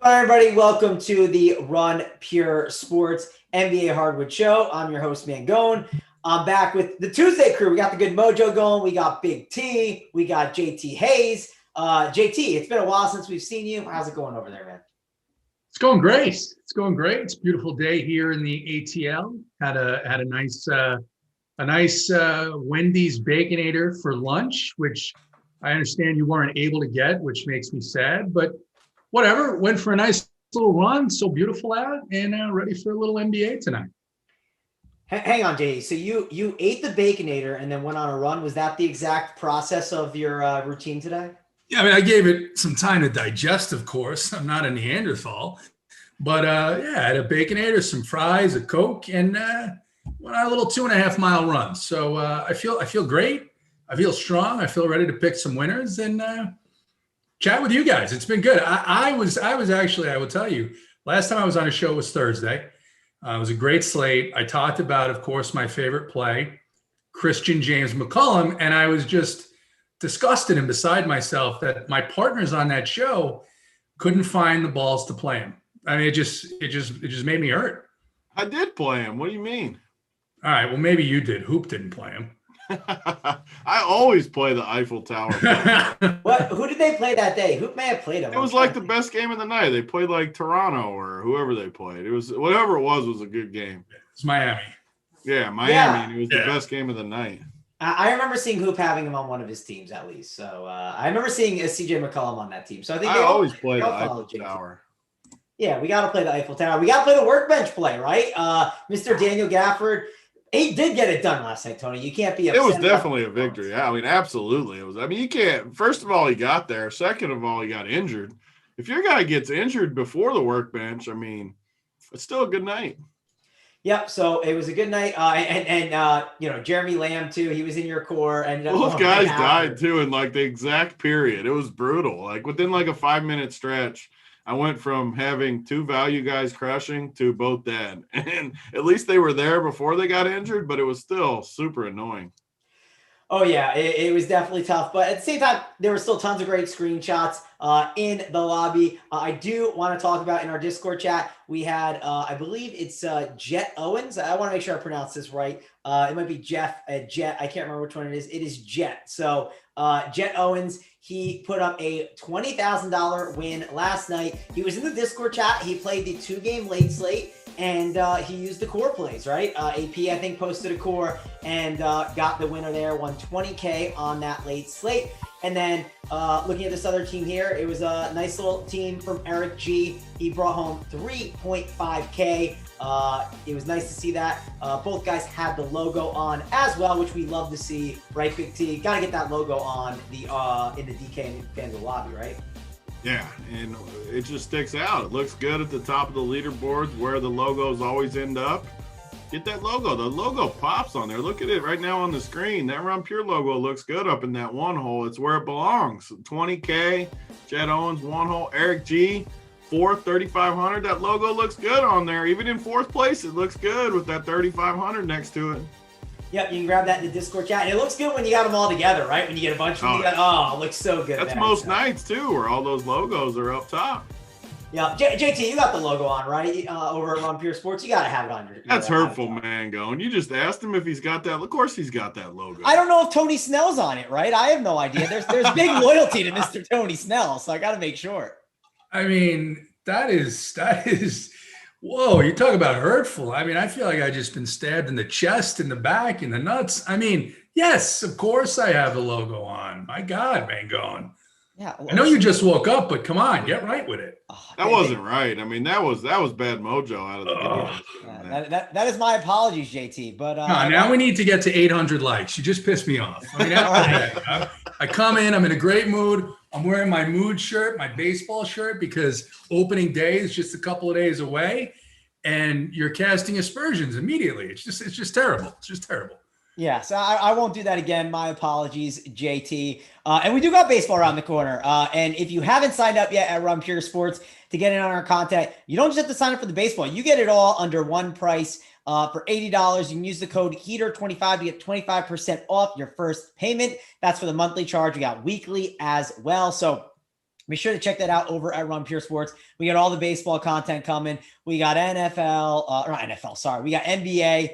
Hi, everybody. Welcome to the Run Pure Sports NBA Hardwood Show. I'm your host, Mangone. I'm back with the Tuesday crew. We got the good mojo going. We got Big T. We got JT Hayes. JT, it's been a while since we've seen you. How's it going over there, man? It's going great. It's going great. It's a beautiful day here in the ATL. Had a nice Wendy's Baconator for lunch, which I understand you weren't able to get, which makes me sad. But whatever. Went for a nice little run. So beautiful out, and ready for a little NBA tonight. Hang on, JT. So you ate the Baconator and then went on a run. Was that the exact process of your routine today? Yeah, I mean, I gave it some time to digest, of course. I'm not a Neanderthal. But yeah, I had a Baconator, some fries, a Coke, and went on a little 2.5 mile run. So I feel great. I feel strong. I feel ready to pick some winners and chat with you guys. It's been good. I was actually, I will tell you, last time I was on a show was Thursday. It was a great slate. I talked about, of course, my favorite play, Christian James McCollum, and I was just disgusted and beside myself that my partners on that show couldn't find the balls to play him. I mean, it just made me hurt. I did play him. What do you mean? All right, well, maybe you did. Hoop didn't play him. I always play the Eiffel Tower. Who did they play that day? Hoop may have played him. It was like the best game of the night. They played like Toronto or whoever they played. It was whatever it was a good game. It's Miami. Yeah, Miami. Yeah. And it was the best game of the night. I remember seeing Hoop having him on one of his teams at least. So I remember seeing CJ McCollum on that team. So I think I always play the Eiffel Tower. Yeah, we got to play the Eiffel Tower. We got to play the workbench play, right? Mr. Daniel Gafford, he did get it done last night, Tony. You can't be upset. It was definitely a victory. Yeah, I mean, absolutely. It was. I mean, you can't. First of all, he got there. Second of all, he got injured. If your guy gets injured before the workbench, I mean, it's still a good night. Yep. So it was a good night. And you know, Jeremy Lamb too. He was in your core. And those guys died too in like the exact period. It was brutal. Like within like a 5-minute stretch, I went from having 2 value guys crushing to both dead. And at least they were there before they got injured, but it was still super annoying. Oh, yeah, it was definitely tough. But at the same time, there were still tons of great screenshots in the lobby. I do want to talk about in our Discord chat, we had, I believe it's Jet Owens. I want to make sure I pronounce this right. It might be Jet. I can't remember which one it is. It is Jet. So Jet Owens, he put up a $20,000 win last night. He was in the Discord chat. He played the 2-game late slate. And he used the core plays, right? AP, I think, posted a core and got the winner there, won $20K on that late slate. And then looking at this other team here, it was a nice little team from Eric G. He brought home 3.5K. It was nice to see that. Both guys had the logo on as well, which we love to see, right, Big T? Got to get that logo on the in the DK and FanDuel lobby, right? Yeah, and it just sticks out. It looks good at the top of the leaderboards where the logos always end up. Get that logo. The logo pops on there. Look at it right now on the screen. That Run Pure logo looks good up in that one hole. It's where it belongs. 20K, Jet Owens, one hole. Eric G, 4th, 3,500. That logo looks good on there. Even in 4th place, it looks good with that 3,500 next to it. Yep, you can grab that in the Discord chat. And it looks good when you got them all together, right? When you get a bunch of them, it looks so good. That's most nights, too, where all those logos are up top. Yeah, JT, you got the logo on, right? Over at Run Pure Sports. You got to have it on your That's hurtful, man, going. You just asked him if he's got that. Of course he's got that logo. I don't know if Tony Snell's on it, right? I have no idea. There's big loyalty to Mr. Tony Snell, so I got to make sure. I mean, that is whoa, you talk about hurtful. I mean, I feel like I just been stabbed in the chest, in the back, in the nuts. I mean, yes, of course I have the logo on. My God, man, going. Yeah, I know you just woke up, but come on, get right with it. That wasn't right. I mean, that was bad mojo out of the game. That is my apologies, JT. But now we need to get to 800 likes. You just pissed me off. I mean, I come in, I'm in a great mood. I'm wearing my mood shirt, my baseball shirt, because opening day is just a couple of days away, and you're casting aspersions immediately. It's just terrible. It's just terrible. Yeah, so I won't do that again. My apologies, JT. And we do got baseball around the corner. And if you haven't signed up yet at Run Pure Sports to get in on our content, you don't just have to sign up for the baseball. You get it all under one price. For $80, you can use the code HEATER25 to get 25% off your first payment. That's for the monthly charge. We got weekly as well. So Be sure to check that out over at Run Pure Sports. We got all the baseball content coming. We got NFL, or not NFL, sorry. We got NBA.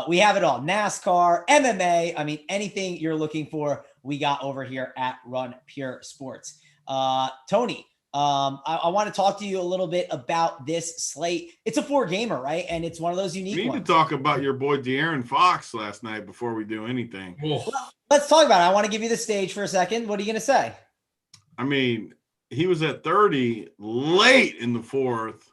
We have it all. NASCAR, MMA. I mean, anything you're looking for, we got over here at Run Pure Sports. Tony, I want to talk to you a little bit about this slate. It's a 4-gamer, right? And it's one of those unique ones. We need to talk about your boy De'Aaron Fox last night before we do anything. Well, let's talk about it. I want to give you the stage for a second. What are you going to say? I mean, he was at 30 late in the fourth.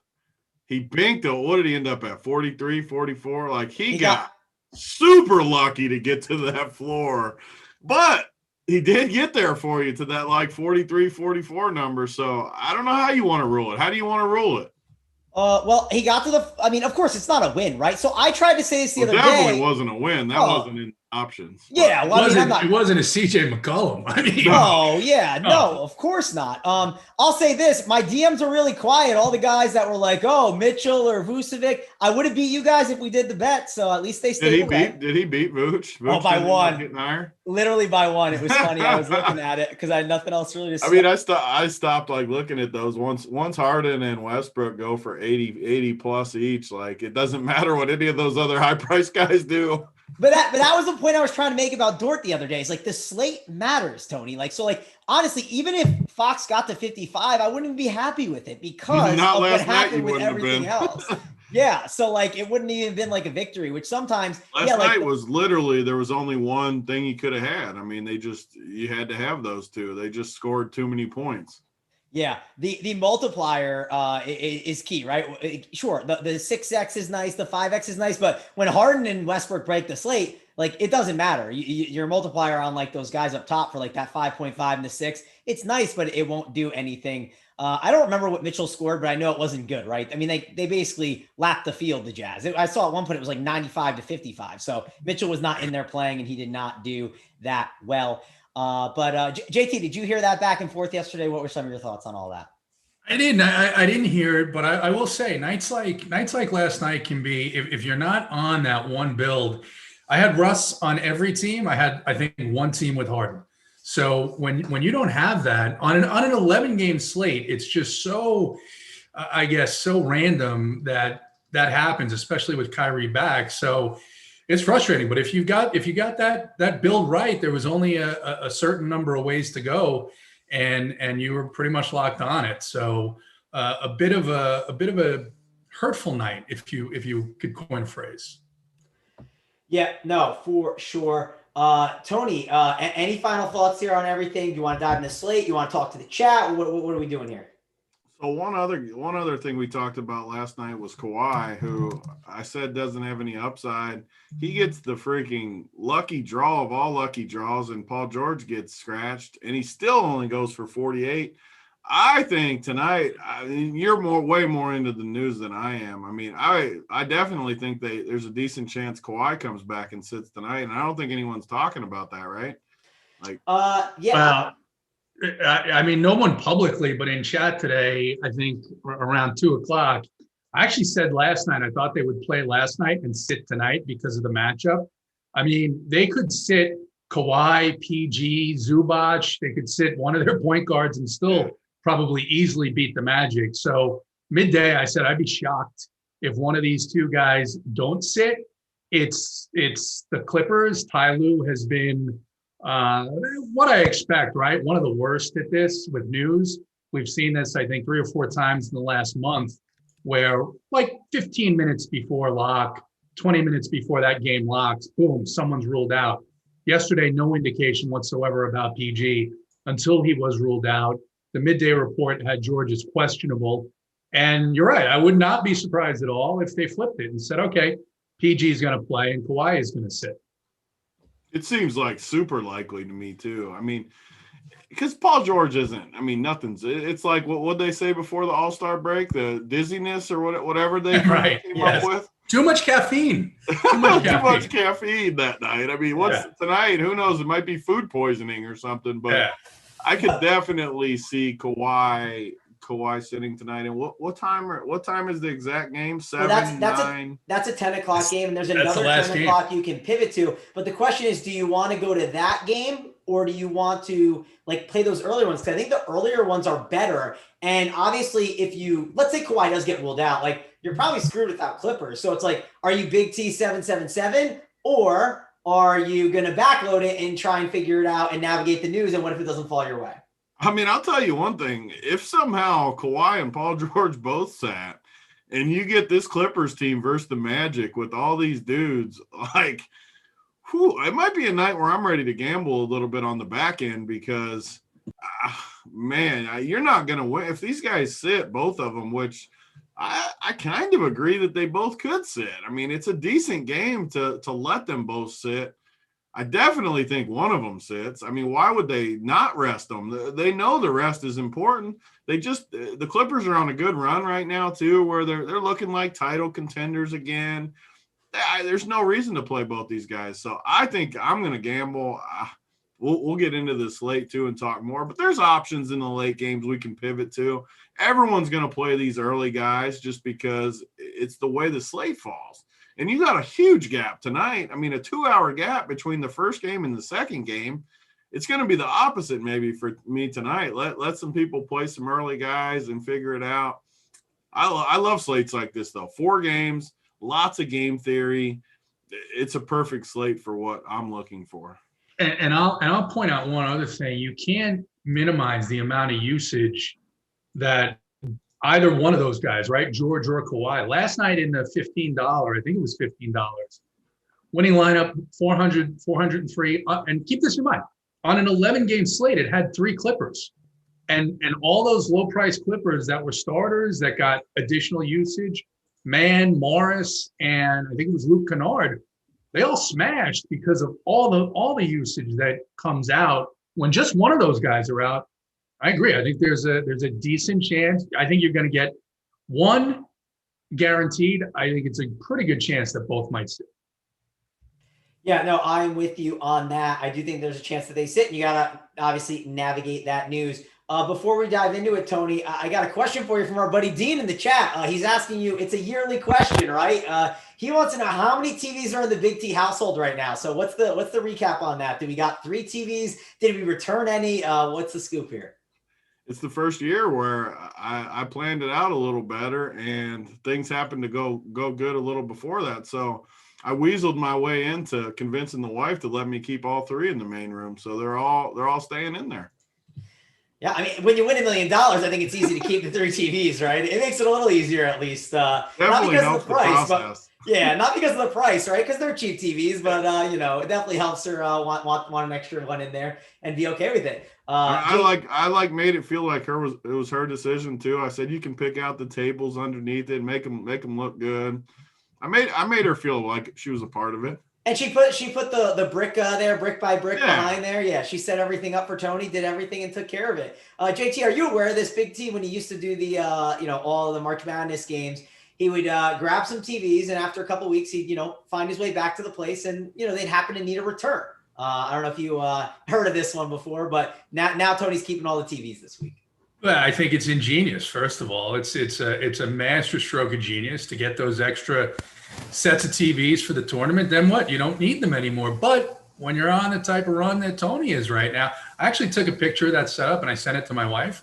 He banked it. What did he end up at? 43, 44? Like he got super lucky to get to that floor. But he did get there for you to that like 43, 44 number. So I don't know how you want to rule it. How do you want to rule it? Well, he got to I mean, of course, it's not a win, right? So I tried to say this the other day. Definitely wasn't a win. That wasn't in options. Yeah, well, it wasn't a CJ McCollum. I mean, no, of course not. I'll say this: my DMs are really quiet. All the guys that were like, "Oh, Mitchell or Vucevic," I would have beat you guys if we did the bet. So at least they stayed. Did he beat Vooch? Oh, by one. Getting higher? Literally by one. It was funny. I was looking at it because I had nothing else really to say. I mean, I stopped like looking at those once Harden and Westbrook go for 80 plus each. Like it doesn't matter what any of those other high price guys do. But that was the point I was trying to make about Dort the other day. It's like the slate matters, Tony. Like, so like, honestly, even if Fox got to 55, I wouldn't be happy with it because of what happened with everything else. Yeah. So like, it wouldn't even been like a victory, which sometimes last night was literally, there was only one thing you could have had. I mean, you had to have those two. They just scored too many points. Yeah, the multiplier is key, right? Sure, the 6x is nice, the 5x is nice, but when Harden and Westbrook break the slate, like it doesn't matter. Your multiplier on like those guys up top for like that 5.5 and the 6, it's nice, but it won't do anything. I don't remember what Mitchell scored, but I know it wasn't good, right? I mean, they basically lapped the field, the Jazz. I saw at one point it was like 95 to 55. So Mitchell was not in there playing, and he did not do that well. But JT, did you hear that back and forth yesterday? What were some of your thoughts on all that? I didn't hear it, but I will say nights like last night can be, if you're not on that one build. I had Russ on every team. I had, I think, one team with Harden. So when you don't have that on an 11 game slate, it's just so, I guess, so random that happens, especially with Kyrie back. So it's frustrating, but if you got that build right, there was only a certain number of ways to go, and you were pretty much locked on it. So a bit of a hurtful night, if you could coin a phrase. Yeah, no, for sure. Tony, any final thoughts here on everything? Do you want to dive in the slate? You want to talk to the chat? What are we doing here? So one other thing we talked about last night was Kawhi, who I said doesn't have any upside. He gets the freaking lucky draw of all lucky draws, and Paul George gets scratched, and he still only goes for 48. I think tonight, you're way more into the news than I am. I mean, I definitely think there's a decent chance Kawhi comes back and sits tonight, and I don't think anyone's talking about that, right? Like, yeah. I mean, no one publicly, but in chat today, I think around 2:00, I actually said last night, I thought they would play last night and sit tonight because of the matchup. I mean, they could sit Kawhi, PG, Zubac. They could sit one of their point guards and still probably easily beat the Magic. So midday, I said, I'd be shocked if one of these two guys don't sit. It's the Clippers. Ty Lue has been what I expect, right? One of the worst at this with news. We've seen this, I think, 3 or 4 times in the last month where like 15 minutes before lock, 20 minutes before that game locks, boom, someone's ruled out. Yesterday, no indication whatsoever about PG until he was ruled out. The midday report had George as questionable. And you're right. I would not be surprised at all if they flipped it and said, okay, PG is going to play and Kawhi is going to sit. It seems like super likely to me too. I mean, because Paul George isn't. I mean, nothing's. It's like what they say before the All-Star break, the dizziness or whatever they came up with. Too much caffeine. Too much caffeine that night. I mean, tonight? Who knows? It might be food poisoning or something. But I could definitely see Kawhi sitting tonight. And what time is the exact game? 7, 9. That's a 10:00 game, and there's another 10:00 you can pivot to. But the question is, do you want to go to that game or do you want to like play those earlier ones? Because I think the earlier ones are better. And obviously, if you, let's say Kawhi does get ruled out, like you're probably screwed without Clippers. So it's like, are you Big T 777 or are you going to backload it and try and figure it out and navigate the news? And what if it doesn't fall your way? I mean, I'll tell you one thing. If somehow Kawhi and Paul George both sat and you get this Clippers team versus the Magic with all these dudes, like, it might be a night where I'm ready to gamble a little bit on the back end because, man, you're not going to win. If these guys sit, both of them, which I kind of agree that they both could sit. I mean, it's a decent game to let them both sit. I definitely think one of them sits. I mean, why would they not rest them? They know the rest is important. The Clippers are on a good run right now too, where they're looking like title contenders again. There's no reason to play both these guys. So I think I'm going to gamble. We'll get into this late too and talk more, but there's options in the late games we can pivot to. Everyone's going to play these early guys just because it's the way the slate falls. And you got a huge gap tonight. I mean, a 2-hour gap between the first game and the second game. It's going to be the opposite maybe for me tonight. Let some people play some early guys and figure it out. I love slates like this, though. 4 games, lots of game theory. It's a perfect slate for what I'm looking for. And I'll point out one other thing. You can't minimize the amount of usage that either one of those guys, right, George or Kawhi. Last night in the $15, I think it was $15, winning lineup 400, 403. And keep this in mind, on an 11-game slate, it had 3 Clippers. And all those low-priced Clippers that were starters that got additional usage, Mann, Morris, and I think it was Luke Kennard, they all smashed because of all the usage that comes out when just one of those guys are out. I agree. I think there's a decent chance. I think you're going to get one guaranteed. I think it's a pretty good chance that both might sit. Yeah, no, I'm with you on that. I do think there's a chance that they sit, and you got to obviously navigate that news. Before we dive into it, Tony, I got a question for you from our buddy Dean in the chat. He's asking you, it's a yearly question, right? He wants to know how many TVs are in the Big T household right now. So what's the recap on that? Do we got 3 TVs? Did we return any? What's the scoop here? It's the first year where I planned it out a little better, and things happened to go good a little before that. So I weaseled my way into convincing the wife to let me keep all 3 in the main room. So they're all staying in there. Yeah, I mean, when you win $1 million, I think it's easy to keep the 3 TVs, right? It makes it a little easier, at least. Definitely not because helps of the price, the process. but yeah, not because of the price, right? Because they're cheap TVs, but it definitely helps her want an extra one in there and be okay with it. I made it feel like it was her decision too. I said you can pick out the tables underneath it, make them look good. I made her feel like she was a part of it. And she put the brick there, brick by brick behind there. Yeah, she set everything up for Tony, did everything and took care of it. JT, are you aware of this Big T when he used to do the all of the March Madness games? He would grab some TVs, and after a couple of weeks, he'd find his way back to the place, and they'd happen to need a return. I don't know if you heard of this one before, but now Tony's keeping all the TVs this week. Well, I think it's ingenious. First of all, it's a master stroke of genius to get those extra sets of TVs for the tournament. Then what? You don't need them anymore. But when you're on the type of run that Tony is right now, I actually took a picture of that setup and I sent it to my wife.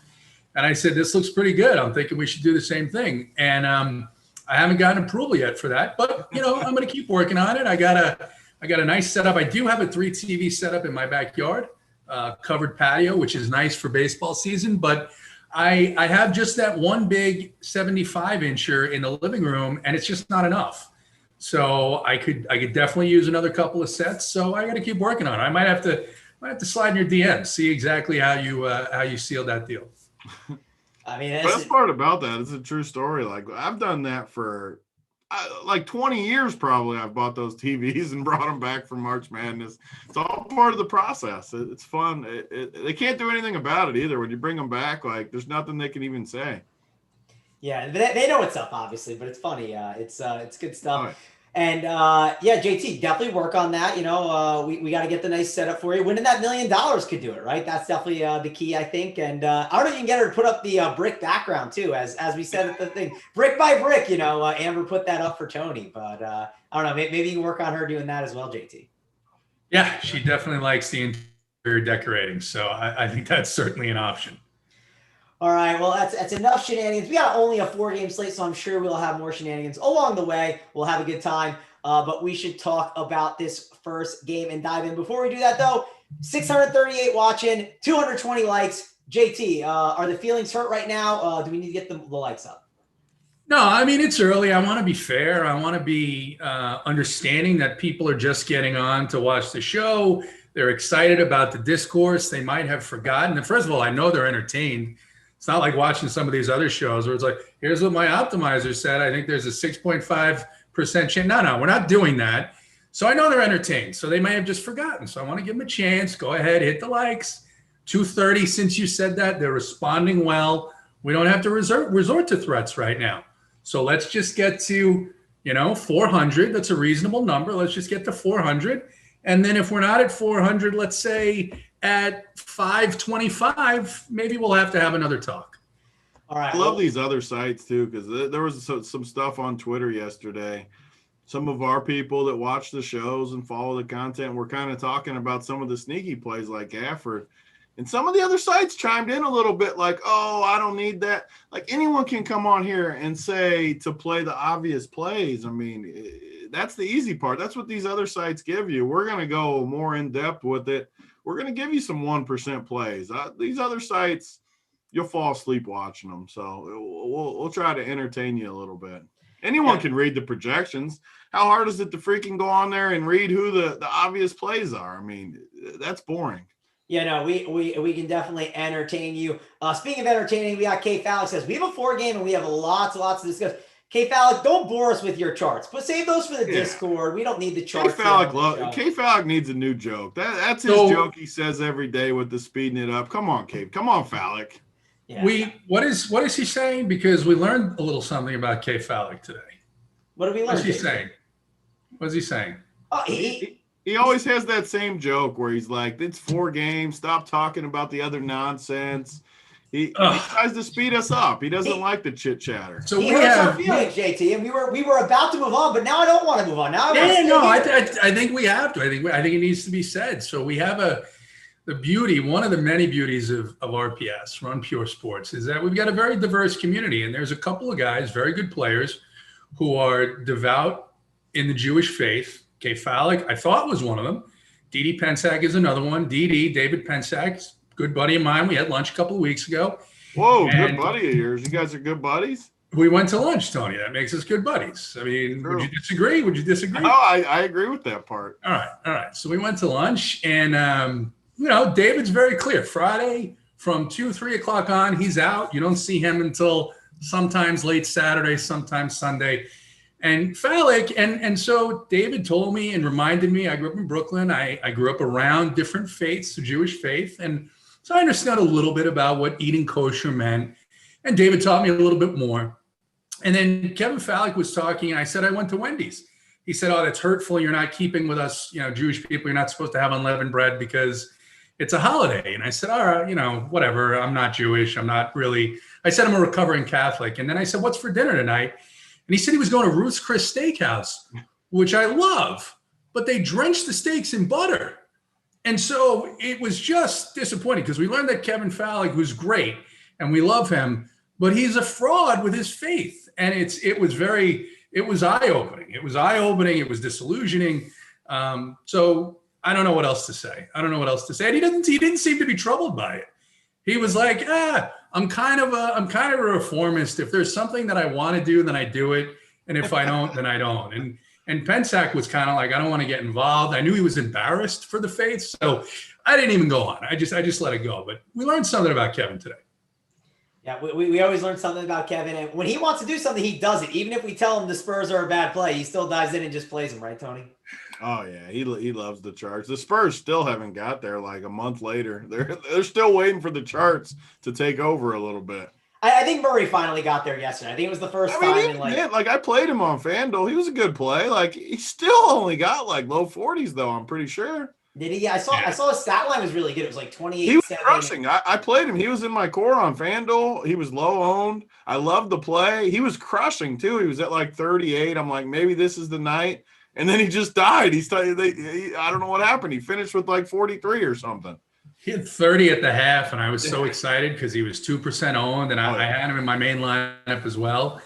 And I said, this looks pretty good. I'm thinking we should do the same thing. And I haven't gotten approval yet for that. But, I'm going to keep working on it. I got a nice setup. I do have a 3 TV setup in my backyard, covered patio, which is nice for baseball season. But I have just that one big 75-incher in the living room, and it's just not enough. So I could definitely use another couple of sets. So I got to keep working on it. I might have to slide in your DM, see exactly how you seal that deal. I mean, the best part about that is a true story. Like I've done that for like 20 years probably. I've bought those TVs and brought them back from March Madness. It's all part of the process. It's fun. They can't do anything about it either. When you bring them back, like there's nothing they can even say. Yeah, they know what's up, obviously, but it's funny. It's good stuff. Right. And JT, definitely work on that. We got to get the nice setup for you. Winning that $1 million could do it, right? That's definitely the key, I think. And I don't know if you can get her to put up the brick background too, as we said at the thing, brick by brick. Amber put that up for Tony, but I don't know. Maybe you can work on her doing that as well, JT. Yeah, she definitely likes the decorating. So I think that's certainly an option. All right, well, that's enough shenanigans. We got only a 4-game slate, so I'm sure we'll have more shenanigans along the way. We'll have a good time, but we should talk about this first game and dive in. Before we do that, though, 638 watching, 220 likes. JT, are the feelings hurt right now? Do we need to get the likes up? No, I mean, it's early. I want to be fair. I want to be understanding that people are just getting on to watch the show. They're excited about the discourse. They might have forgotten. And first of all, I know they're entertained. It's not like watching some of these other shows where it's like, here's what my optimizer said. I think there's a 6.5% chance. No, we're not doing that. So I know they're entertained. So they may have just forgotten. So I want to give them a chance. Go ahead, hit the likes. 230 since you said that. They're responding well. We don't have to resort to threats right now. So let's just get to, 400. That's a reasonable number. Let's just get to 400. And then if we're not at 400, let's say at 525, maybe we'll have to have another talk. All right. I love these other sites too, because there was some stuff on Twitter yesterday. Some of our people that watch the shows and follow the content were kind of talking about some of the sneaky plays like Gafford. And some of the other sites chimed in a little bit like, oh, I don't need that. Like anyone can come on here and say to play the obvious plays. I mean, that's the easy part. That's what these other sites give you. We're going to go more in depth with it. We're going to give you some 1% plays. These other sites, you'll fall asleep watching them. So we'll try to entertain you a little bit. Anyone can read the projections. How hard is it to freaking go on there and read who the obvious plays are? I mean, that's boring. Yeah, no, we can definitely entertain you. Speaking of entertaining, we got K Fallick says we have a 4-game and we have lots to discuss. K Fallick, don't bore us with your charts, but save those for the Discord. We don't need the charts. K Fallick needs a new joke. That's his joke he says every day with the speeding it up. Come on, K. Come on, Fallick. Yeah. What is he saying? Because we learned a little something about K Fallick today. What did we learn? What's he saying? What's he saying? Oh, he always has that same joke where he's like, it's 4 games. Stop talking about the other nonsense. He tries to speed us up. He doesn't like the chit chatter. So we have our feelings, JT, and we were about to move on, but now I don't want to move on. Now I think we have to. I think it needs to be said. So we have one of the many beauties of RPS, Run Pure Sports, is that we've got a very diverse community, and there's a couple of guys, very good players, who are devout in the Jewish faith. K Fallick, I thought, was one of them. Didi Pensack is another one. David Pensack, good buddy of mine. We had lunch a couple of weeks ago. Whoa, good buddy of yours. You guys are good buddies? We went to lunch, Tony. That makes us good buddies. I mean, Would you disagree? No, I agree with that part. All right. So we went to lunch, and, David's very clear. Friday from 3 o'clock on, he's out. You don't see him until sometimes late Saturday, sometimes Sunday. And Fallick, and so David told me and reminded me, I grew up in Brooklyn. I grew up around different faiths, the Jewish faith. And so I understood a little bit about what eating kosher meant. And David taught me a little bit more. And then Kevin Fallick was talking, and I said, I went to Wendy's. He said, oh, that's hurtful. You're not keeping with us, Jewish people. You're not supposed to have unleavened bread because it's a holiday. And I said, all right, whatever. I'm not Jewish. I'm not really. I said, I'm a recovering Catholic. And then I said, what's for dinner tonight? And he said he was going to Ruth's Chris Steakhouse, which I love, but they drench the steaks in butter. And so it was just disappointing because we learned that Kevin Fallick, who's great, and we love him, but he's a fraud with his faith. And it was eye-opening. It was disillusioning. So I don't know what else to say. And he didn't seem to be troubled by it. He was like, I'm kind of a reformist. If there's something that I want to do, then I do it. And if I don't, then I don't. And Pensack was kind of like, I don't want to get involved. I knew he was embarrassed for the faith. So I didn't even go on. I just let it go. But we learned something about Kevin today. Yeah, we always learn something about Kevin. And when he wants to do something, he does it. Even if we tell him the Spurs are a bad play, he still dives in and just plays them, right, Tony? Oh, yeah. He loves the charts. The Spurs still haven't got there like a month later. They're still waiting for the charts to take over a little bit. I think Murray finally got there yesterday. I think it was the first time. I played him on FanDuel. He was a good play. Like, he still only got like low 40s, though, I'm pretty sure. Did he? I saw his stat line was really good. It was like 28. He was crushing. I played him. He was in my core on FanDuel. He was low owned. I loved the play. He was crushing, too. He was at like 38. I'm like, maybe this is the night. And then he just died. I don't know what happened. He finished with like 43 or something. He had 30 at the half, and I was so excited because he was 2% owned, and I had him in my main lineup as well.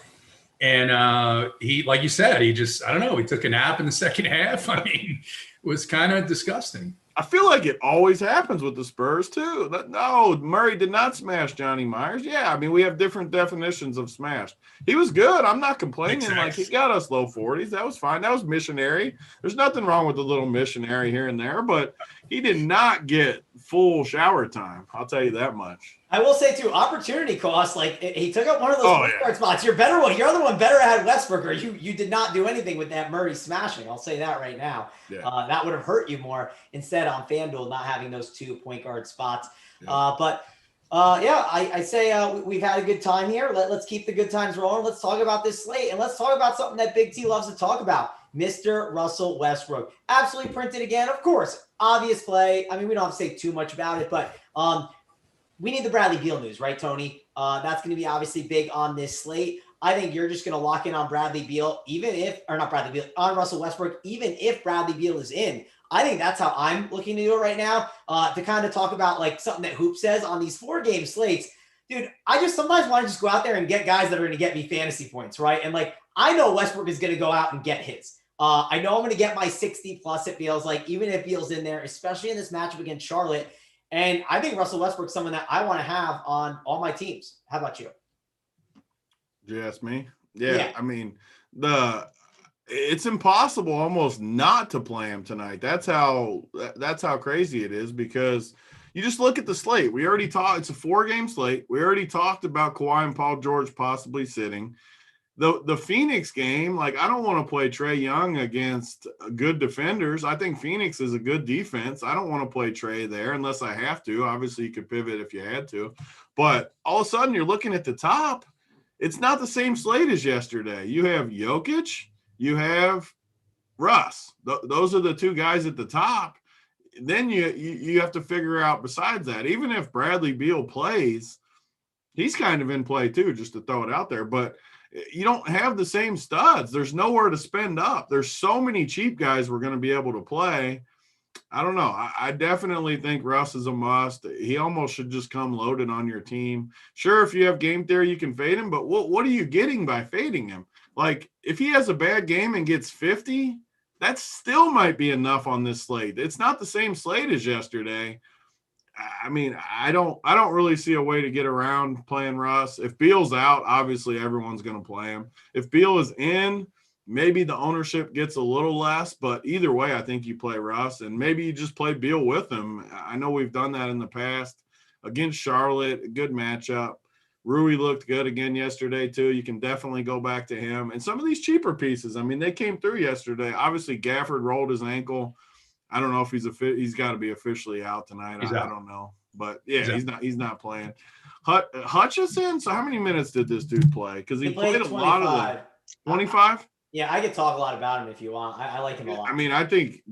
And he, like you said, I don't know, he took a nap in the second half. I mean, it was kind of disgusting. I feel like it always happens with the Spurs too. No, Murray did not smash Johnny Myers. Yeah, I mean, we have different definitions of smashed. He was good. I'm not complaining. Exactly. Like, he got us low 40s. That was fine. That was missionary. There's nothing wrong with a little missionary here and there, but he did not get full shower time. I'll tell you that much. I will say too, opportunity cost. Like, he took up one of those guard spots. Your other one better had Westbrook, or you did not do anything with that Murray smashing. I'll say that right now. Yeah. That would have hurt you more instead on FanDuel not having those 2 point guard spots. Yeah. I say we've had a good time here. Let's keep the good times rolling. Let's talk about this slate, and let's talk about something that Big T loves to talk about. Mr. Russell Westbrook. Absolutely printed again. Of course, obvious play. I mean, we don't have to say too much about it, but we need the Bradley Beal news, right, Tony? That's going to be obviously big on this slate. I think you're just going to lock in on Bradley Beal, on Russell Westbrook, even if Bradley Beal is in. I think that's how I'm looking to do it right now, to kind of talk about like something that Hoop says on these 4-game slates. Dude, I just sometimes want to just go out there and get guys that are going to get me fantasy points, right? And like, I know Westbrook is going to go out and get his. I know I'm going to get my 60 plus, it feels like, even if Beal's in there, especially in this matchup against Charlotte. And I think Russell Westbrook's someone that I want to have on all my teams. How about you? Did you ask me? Yeah. I mean, it's impossible almost not to play him tonight. That's how crazy it is, because you just look at the slate. We already talked. It's a 4-game slate. We already talked about Kawhi and Paul George possibly sitting. The Phoenix game, like, I don't want to play Trae Young against good defenders. I think Phoenix is a good defense. I don't want to play Trae there unless I have to. Obviously, you could pivot if you had to. But all of a sudden, you're looking at the top. It's not the same slate as yesterday. You have Jokic. You have Russ. Those are the 2 guys at the top. Then you have to figure out besides that, even if Bradley Beal plays, he's kind of in play too, just to throw it out there. But you don't have the same studs. There's nowhere to spend up. There's so many cheap guys we're going to be able to play. I don't know. I definitely think Russ is a must. He almost should just come loaded on your team. Sure, if you have game theory, you can fade him, but what are you getting by fading him? Like, if he has a bad game and gets 50, that still might be enough on this slate. It's not the same slate as yesterday. I mean, I don't really see a way to get around playing Russ. If Beal's out, obviously everyone's going to play him. If Beal is in, maybe the ownership gets a little less, but either way, I think you play Russ, and maybe you just play Beal with him. I know we've done that in the past against Charlotte, a good matchup. Rui looked good again yesterday too. You can definitely go back to him. And some of these cheaper pieces, I mean, they came through yesterday. Obviously, Gafford rolled his ankle. I don't know if he's got to be officially out tonight. I don't know. But yeah, he's not playing. Hutchison, so how many minutes did this dude play? Because he played a lot of them. 25? Yeah, I could talk a lot about him if you want. I like him a lot. I mean,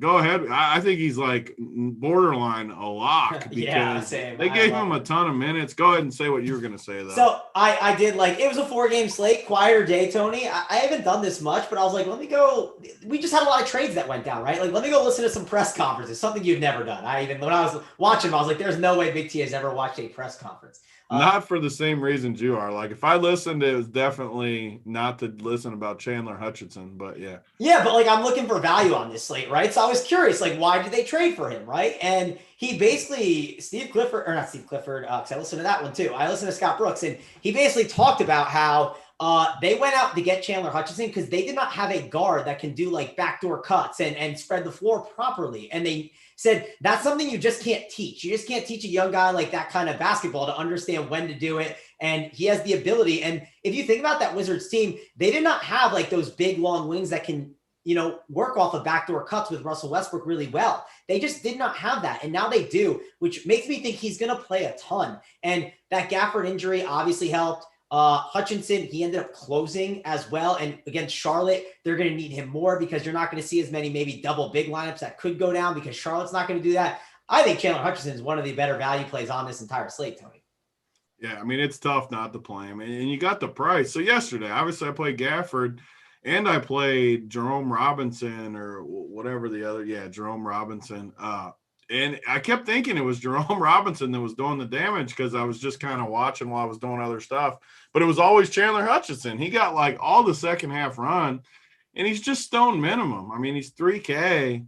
go ahead. I think he's like borderline a lock because they gave him a ton of minutes. Go ahead and say what you were going to say, though. So I did, like, it was a 4-game slate, quieter day, Tony. I haven't done this much, but I was like, let me go. We just had a lot of trades that went down, right? Like, let me go listen to some press conferences, something you've never done. When I was watching him, I was like, there's no way Big T has ever watched a press conference. Not for the same reasons you are. Like, if I listened, it was definitely not to listen about Chandler Hutchison, but yeah. Yeah, but like, I'm looking for value on this slate, right? So I was curious, like, why did they trade for him, right? And he basically, because I listened to that one too. I listened to Scott Brooks, and he basically talked about how they went out to get Chandler Hutchison because they did not have a guard that can do like backdoor cuts and spread the floor properly. And they said that's something you just can't teach. You just can't teach a young guy like that kind of basketball to understand when to do it. And he has the ability. And if you think about that Wizards team, they did not have like those big long wings that can, work off of backdoor cuts with Russell Westbrook really well. They just did not have that. And now they do, which makes me think he's going to play a ton. And that Gafford injury obviously helped. Hutchinson, he ended up closing as well. And against Charlotte, they're going to need him more because you're not going to see as many maybe double big lineups that could go down because Charlotte's not going to do that. I think Chandler Hutchison is one of the better value plays on this entire slate, Tony. Yeah, I mean, it's tough not to play him. And you got the price. So yesterday, obviously, I played Gafford and I played Jerome Robinson or whatever the other. Yeah, Jerome Robinson. And I kept thinking it was Jerome Robinson that was doing the damage because I was just kind of watching while I was doing other stuff. But it was always Chandler Hutchison. He got like all the second half run, and he's just stone minimum. I mean, he's 3K.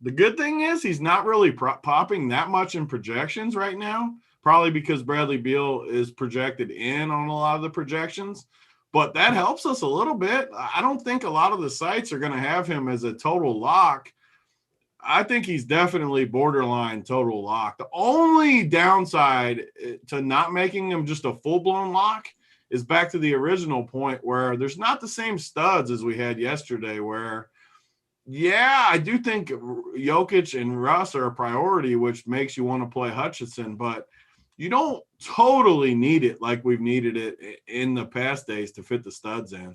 The good thing is he's not really popping that much in projections right now, probably because Bradley Beal is projected in on a lot of the projections. But that helps us a little bit. I don't think a lot of the sites are going to have him as a total lock. I think he's definitely borderline total lock. The only downside to not making him just a full-blown lock is back to the original point where there's not the same studs as we had yesterday where, yeah, I do think Jokic and Russ are a priority, which makes you want to play Hutchison, but you don't totally need it like we've needed it in the past days to fit the studs in.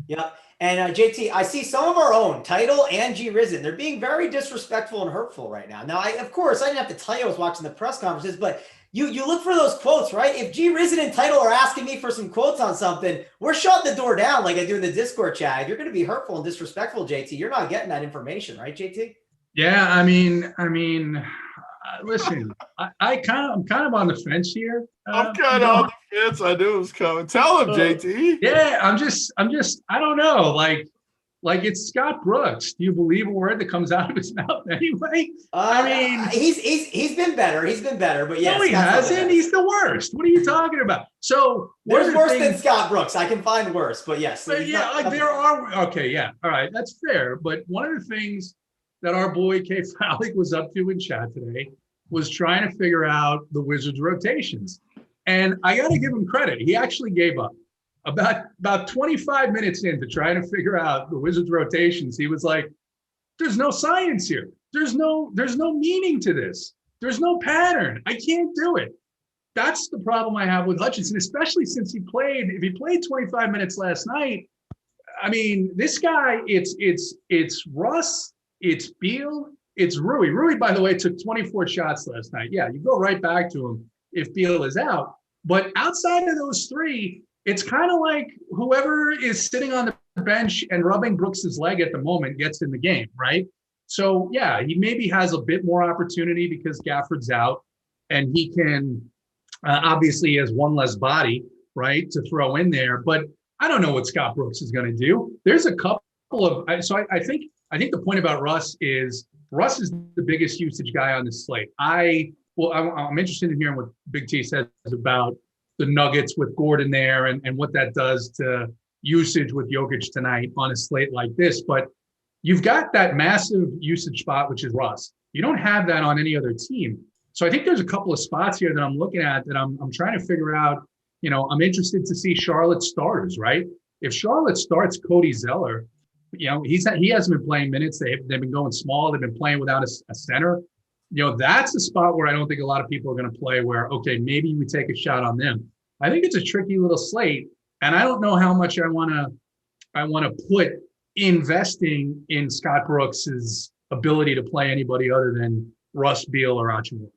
Yep. And JT, I see some of our own, Title and G Risen. They're being very disrespectful and hurtful right now. Now, of course, I didn't have to tell you I was watching the press conferences, but you look for those quotes, right? If G Risen and Title are asking me for some quotes on something, we're shutting the door down like I do in the Discord chat. If you're going to be hurtful and disrespectful, JT, you're not getting that information, right, JT? Yeah, I mean, listen, I'm kind of on the fence here. I'm kind of on the fence. I knew it was coming. Tell him, JT. Yeah, I'm just, I don't know. Like it's Scott Brooks. Do you believe a word that comes out of his mouth anyway? I mean, he's been better. He's been better, but yes, no, he hasn't. He's the worst. What are you talking about? So there's worse than Scott Brooks. I can find worse, but yes. But yeah, like there are. Okay, yeah, all right, that's fair. But one of the things that our boy K Falik was up to in chat today was trying to figure out the Wizards rotations. And I got to give him credit. He actually gave up. About 25 minutes into trying to figure out the Wizards rotations, he was like, there's no science here. There's no meaning to this. There's no pattern. I can't do it. That's the problem I have with Hutchison, especially since if he played 25 minutes last night. I mean, this guy, it's Russ, it's Beal, it's Rui. Rui, by the way, took 24 shots last night. Yeah, you go right back to him if Beal is out. But outside of those three, it's kind of like whoever is sitting on the bench and rubbing Brooks's leg at the moment gets in the game, right? So, yeah, he maybe has a bit more opportunity because Gafford's out and he can obviously has one less body, right, to throw in there. But I don't know what Scott Brooks is going to do. There's a couple of – so I think the point about Russ is the biggest usage guy on the slate. I'm interested in hearing what Big T says about the Nuggets with Gordon there and what that does to usage with Jokic tonight on a slate like this. But you've got that massive usage spot, which is Russ. You don't have that on any other team. So I think there's a couple of spots here that I'm looking at that I'm trying to figure out. You know, I'm interested to see Charlotte's starters, right? If Charlotte starts Cody Zeller, you know, he hasn't been playing minutes. They've been going small. They've been playing without a center. You know, that's a spot where I don't think a lot of people are going to play where, okay, maybe we take a shot on them. I think it's a tricky little slate, and I don't know how much I want to put investing in Scott Brooks's ability to play anybody other than Russ, Beal, or Hachimura.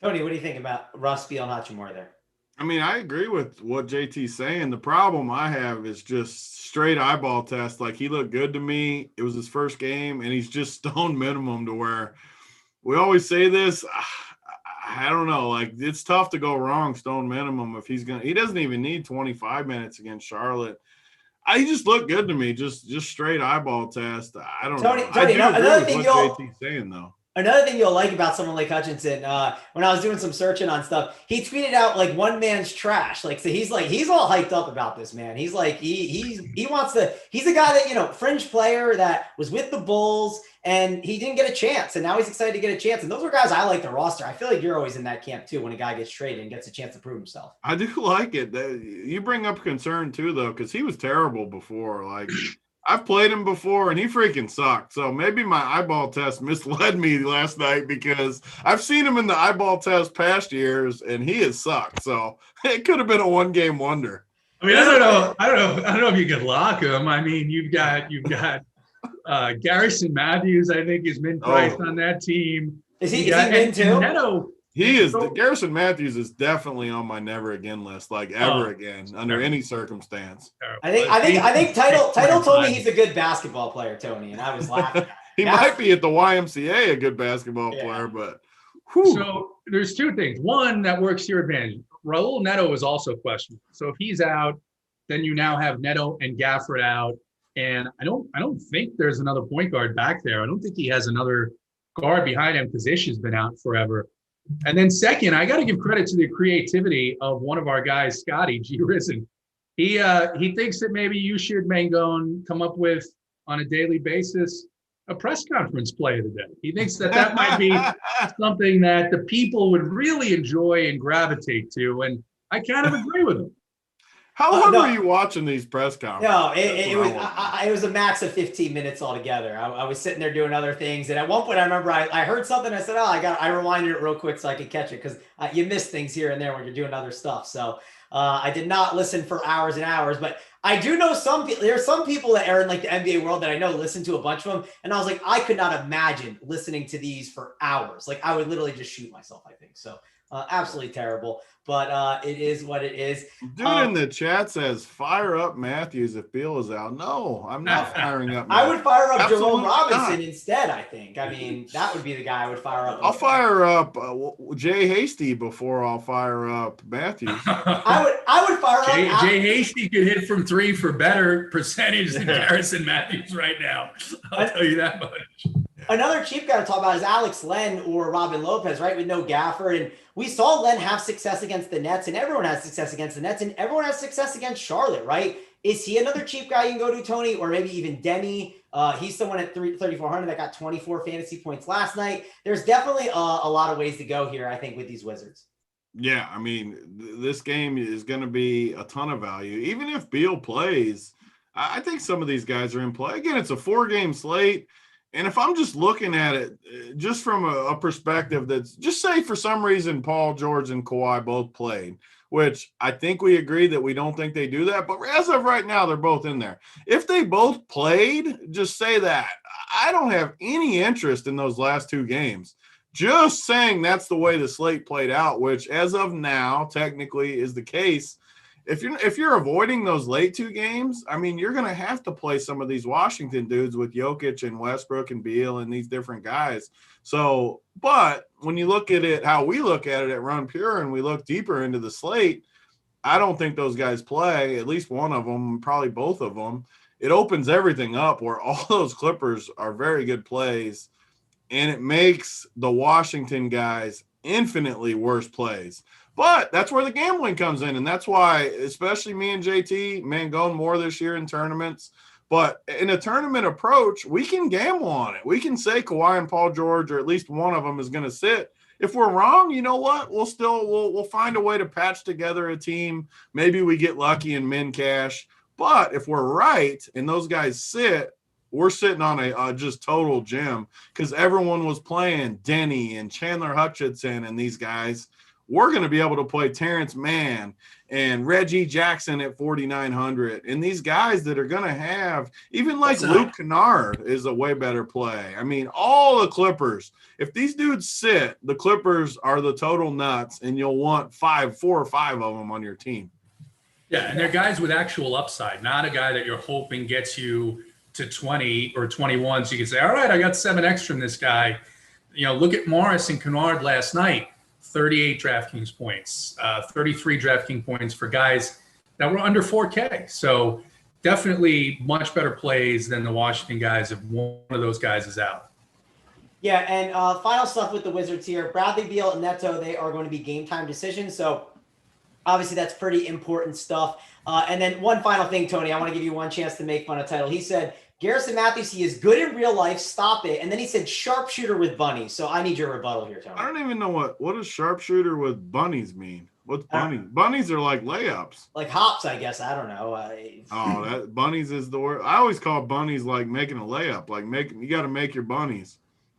Tony, what do you think about Russ, Beal, and Hachimura there? I mean, I agree with what JT's saying. The problem I have is just straight eyeball test. Like, he looked good to me. It was his first game, and he's just stone minimum to where we always say this. I don't know. Like, it's tough to go wrong stone minimum if he doesn't even need 25 minutes against Charlotte. He just looked good to me. Just straight eyeball test. I don't know. Tony, I do another agree thing with what JT's saying, though. Another thing you'll like about someone like Hutchinson, when I was doing some searching on stuff, he tweeted out like one man's trash. Like, so he's all hyped up about this, man. He's like, he's a guy that, you know, fringe player that was with the Bulls and he didn't get a chance. And now he's excited to get a chance. And those are guys I like the roster. I feel like you're always in that camp too, when a guy gets traded and gets a chance to prove himself. I do like it. You bring up concern too, though, because he was terrible before. Like, I've played him before, and he freaking sucked. So maybe my eyeball test misled me last night because I've seen him in the eyeball test past years, and he has sucked. So it could have been a one-game wonder. I mean, I don't know if you could lock him. I mean, you've got Garrison Matthews. I think is min priced on that team. Is he min too? Neto, he is. Garrison Matthews is definitely on my never again list, like ever again, under any circumstance. I think Title told me he's a good basketball player, Tony, and I was laughing at He might be at the YMCA a good basketball player, but whew. So there's two things. One, that works to your advantage. Raul Neto is also questionable. So if he's out, then you now have Neto and Gafford out. And I don't think there's another point guard back there. I don't think he has another guard behind him because Ish has been out forever. And then second, I got to give credit to the creativity of one of our guys, Scotty G. Risen. He thinks that maybe you should, Mangone, come up with on a daily basis a press conference play of the day. He thinks that might be something that the people would really enjoy and gravitate to. And I kind of agree with him. How long were you watching these press conferences? No, it was a max of 15 minutes altogether. I was sitting there doing other things, and at one point I remember I heard something. I said, I rewinded it real quick so I could catch it because you miss things here and there when you're doing other stuff. So I did not listen for hours and hours, but I do know some people. There are some people that are in like the NBA world that I know listen to a bunch of them, and I was like, I could not imagine listening to these for hours. Like I would literally just shoot myself, I think. So absolutely terrible. But it is what it is. Dude in the chat says, fire up Matthews if Beal is out. No, I'm not firing up Matthews. I would fire up Absolutely Jerome Robinson not. instead, I think. I mean, that would be the guy I would fire up. I'll fire up Jay Hasty before I'll fire up Matthews. I would fire up Jay Hasty could hit from three for better percentage than Garrison Matthews right now. I'll tell you that much. Another cheap guy to talk about is Alex Len or Robin Lopez, right? With no Gafford. And we saw Len have success against the Nets, and everyone has success against the Nets, and everyone has success against Charlotte, right? Is he another cheap guy you can go to, Tony? Or maybe even Demi? He's someone at 3,400 that got 24 fantasy points last night. There's definitely a lot of ways to go here, I think, with these Wizards. Yeah, I mean, this game is going to be a ton of value. Even if Beal plays, I think some of these guys are in play. Again, it's a 4-game slate. And if I'm just looking at it just from a perspective that's just say for some reason Paul George and Kawhi both played, which I think we agree that we don't think they do that. But as of right now, they're both in there. If they both played, just say that. I don't have any interest in those last 2 games. Just saying that's the way the slate played out, which as of now technically is the case. If you're avoiding those late 2 games, I mean, you're going to have to play some of these Washington dudes with Jokic and Westbrook and Beal and these different guys. So, but when you look at it, how we look at it at Run Pure and we look deeper into the slate, I don't think those guys play, at least one of them, probably both of them. It opens everything up where all those Clippers are very good plays, and it makes the Washington guys infinitely worse plays. But that's where the gambling comes in, and that's why, especially me and JT, going more this year in tournaments. But in a tournament approach, we can gamble on it. We can say Kawhi and Paul George, or at least one of them, is going to sit. If we're wrong, you know what? We'll find a way to patch together a team. Maybe we get lucky and min cash. But if we're right and those guys sit, we're sitting on a just total gem because everyone was playing Denny and Chandler Hutchison and these guys. We're going to be able to play Terrence Mann and Reggie Jackson at 4,900. And these guys that are going to have, even like Luke Kennard is a way better play. I mean, all the Clippers, if these dudes sit, the Clippers are the total nuts, and you'll want 4 or 5 of them on your team. Yeah, and they're guys with actual upside, not a guy that you're hoping gets you to 20 or 21. So you can say, all right, I got 7 extra from this guy. You know, look at Morris and Kennard last night. 38 DraftKings points, 33 DraftKings points for guys that were under 4K. So definitely much better plays than the Washington guys if one of those guys is out. Yeah, and final stuff with the Wizards here. Bradley Beal and Neto, they are going to be game time decisions. So obviously that's pretty important stuff. And then one final thing, Tony, I want to give you one chance to make fun of Title. He said, Garrison Matthews, he is good in real life. Stop it. And then he said sharpshooter with bunnies. So I need your rebuttal here, Tony. I don't even know what does sharpshooter with bunnies mean. What's bunnies? Bunnies are like layups. Like hops, I guess. I don't know. That bunnies is the word. I always call bunnies like making a layup. Like you got to make your bunnies.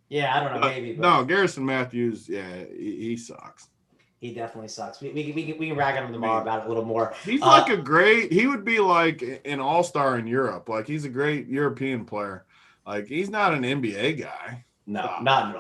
Yeah, I don't know. Maybe. But no, Garrison Matthews. Yeah, he sucks. He definitely sucks. We can rag on him tomorrow about it a little more. He's like he would be like an all-star in Europe. Like he's a great European player. Like he's not an NBA guy. No, not at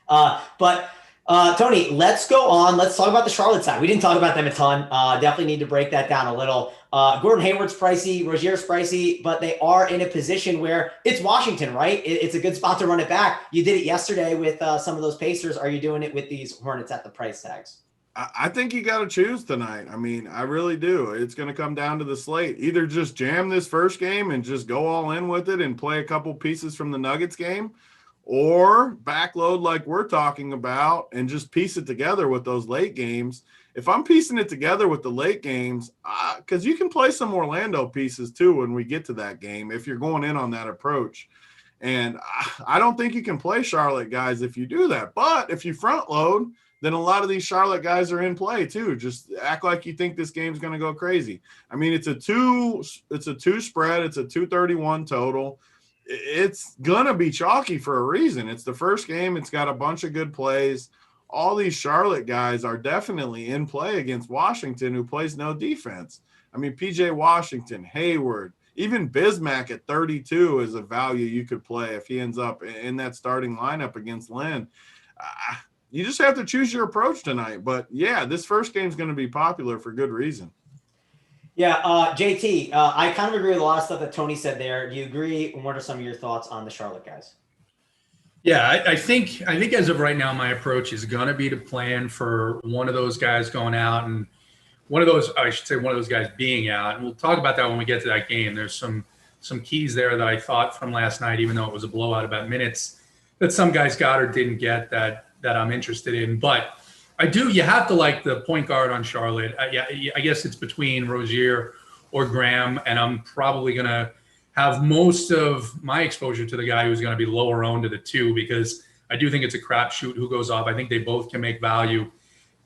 all. But Tony, let's go on. Let's talk about the Charlotte side. We didn't talk about them a ton. Definitely need to break that down a little. Gordon Hayward's pricey, Rozier's pricey, but they are in a position where it's Washington, right? It's a good spot to run it back. You did it yesterday with some of those Pacers. Are you doing it with these Hornets at the price tags? I think you got to choose tonight. I mean, I really do. It's going to come down to the slate. Either just jam this first game and just go all in with it and play a couple pieces from the Nuggets game, or backload like we're talking about and just piece it together with those late games. If I'm piecing it together with the late games, because you can play some Orlando pieces too when we get to that game if you're going in on that approach. And I don't think you can play Charlotte guys if you do that. But if you front load, then a lot of these Charlotte guys are in play too. Just act like you think this game's going to go crazy. I mean, it's a two spread. It's a 231 total. It's going to be chalky for a reason. It's the first game. It's got a bunch of good plays. All these Charlotte guys are definitely in play against Washington, who plays no defense. I mean, PJ Washington, Hayward, even Bismack at 32 is a value you could play if he ends up in that starting lineup against Lynn. You just have to choose your approach tonight. But, yeah, this first game is going to be popular for good reason. Yeah, JT, I kind of agree with a lot of stuff that Tony said there. Do you agree? And what are some of your thoughts on the Charlotte guys? Yeah, I think as of right now, my approach is going to be to plan for one of those guys going out and one of those guys being out. And we'll talk about that when we get to that game. There's some keys there that I thought from last night, even though it was a blowout about minutes, that some guys got or didn't get that I'm interested in. But you have to like the point guard on Charlotte. I guess it's between Rozier or Graham, and I'm probably going to have most of my exposure to the guy who's going to be lower owned to the two, because I do think it's a crapshoot who goes off. I think they both can make value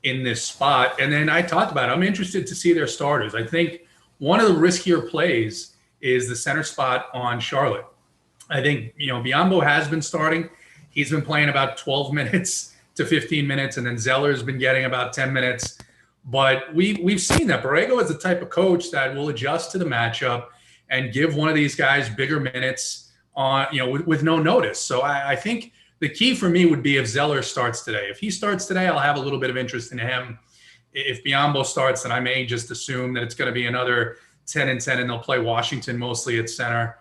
in this spot. And then I talked about it. I'm interested to see their starters. I think one of the riskier plays is the center spot on Charlotte. I think, Biyombo has been starting. He's been playing about 12 minutes to 15 minutes, and then Zeller's been getting about 10 minutes. But we've seen that. Borrego is the type of coach that will adjust to the matchup and give one of these guys bigger minutes on, with no notice. So I think the key for me would be if Zeller starts today. If he starts today, I'll have a little bit of interest in him. If Biyombo starts, then I may just assume that it's going to be another 10 and 10, and they'll play Washington mostly at center.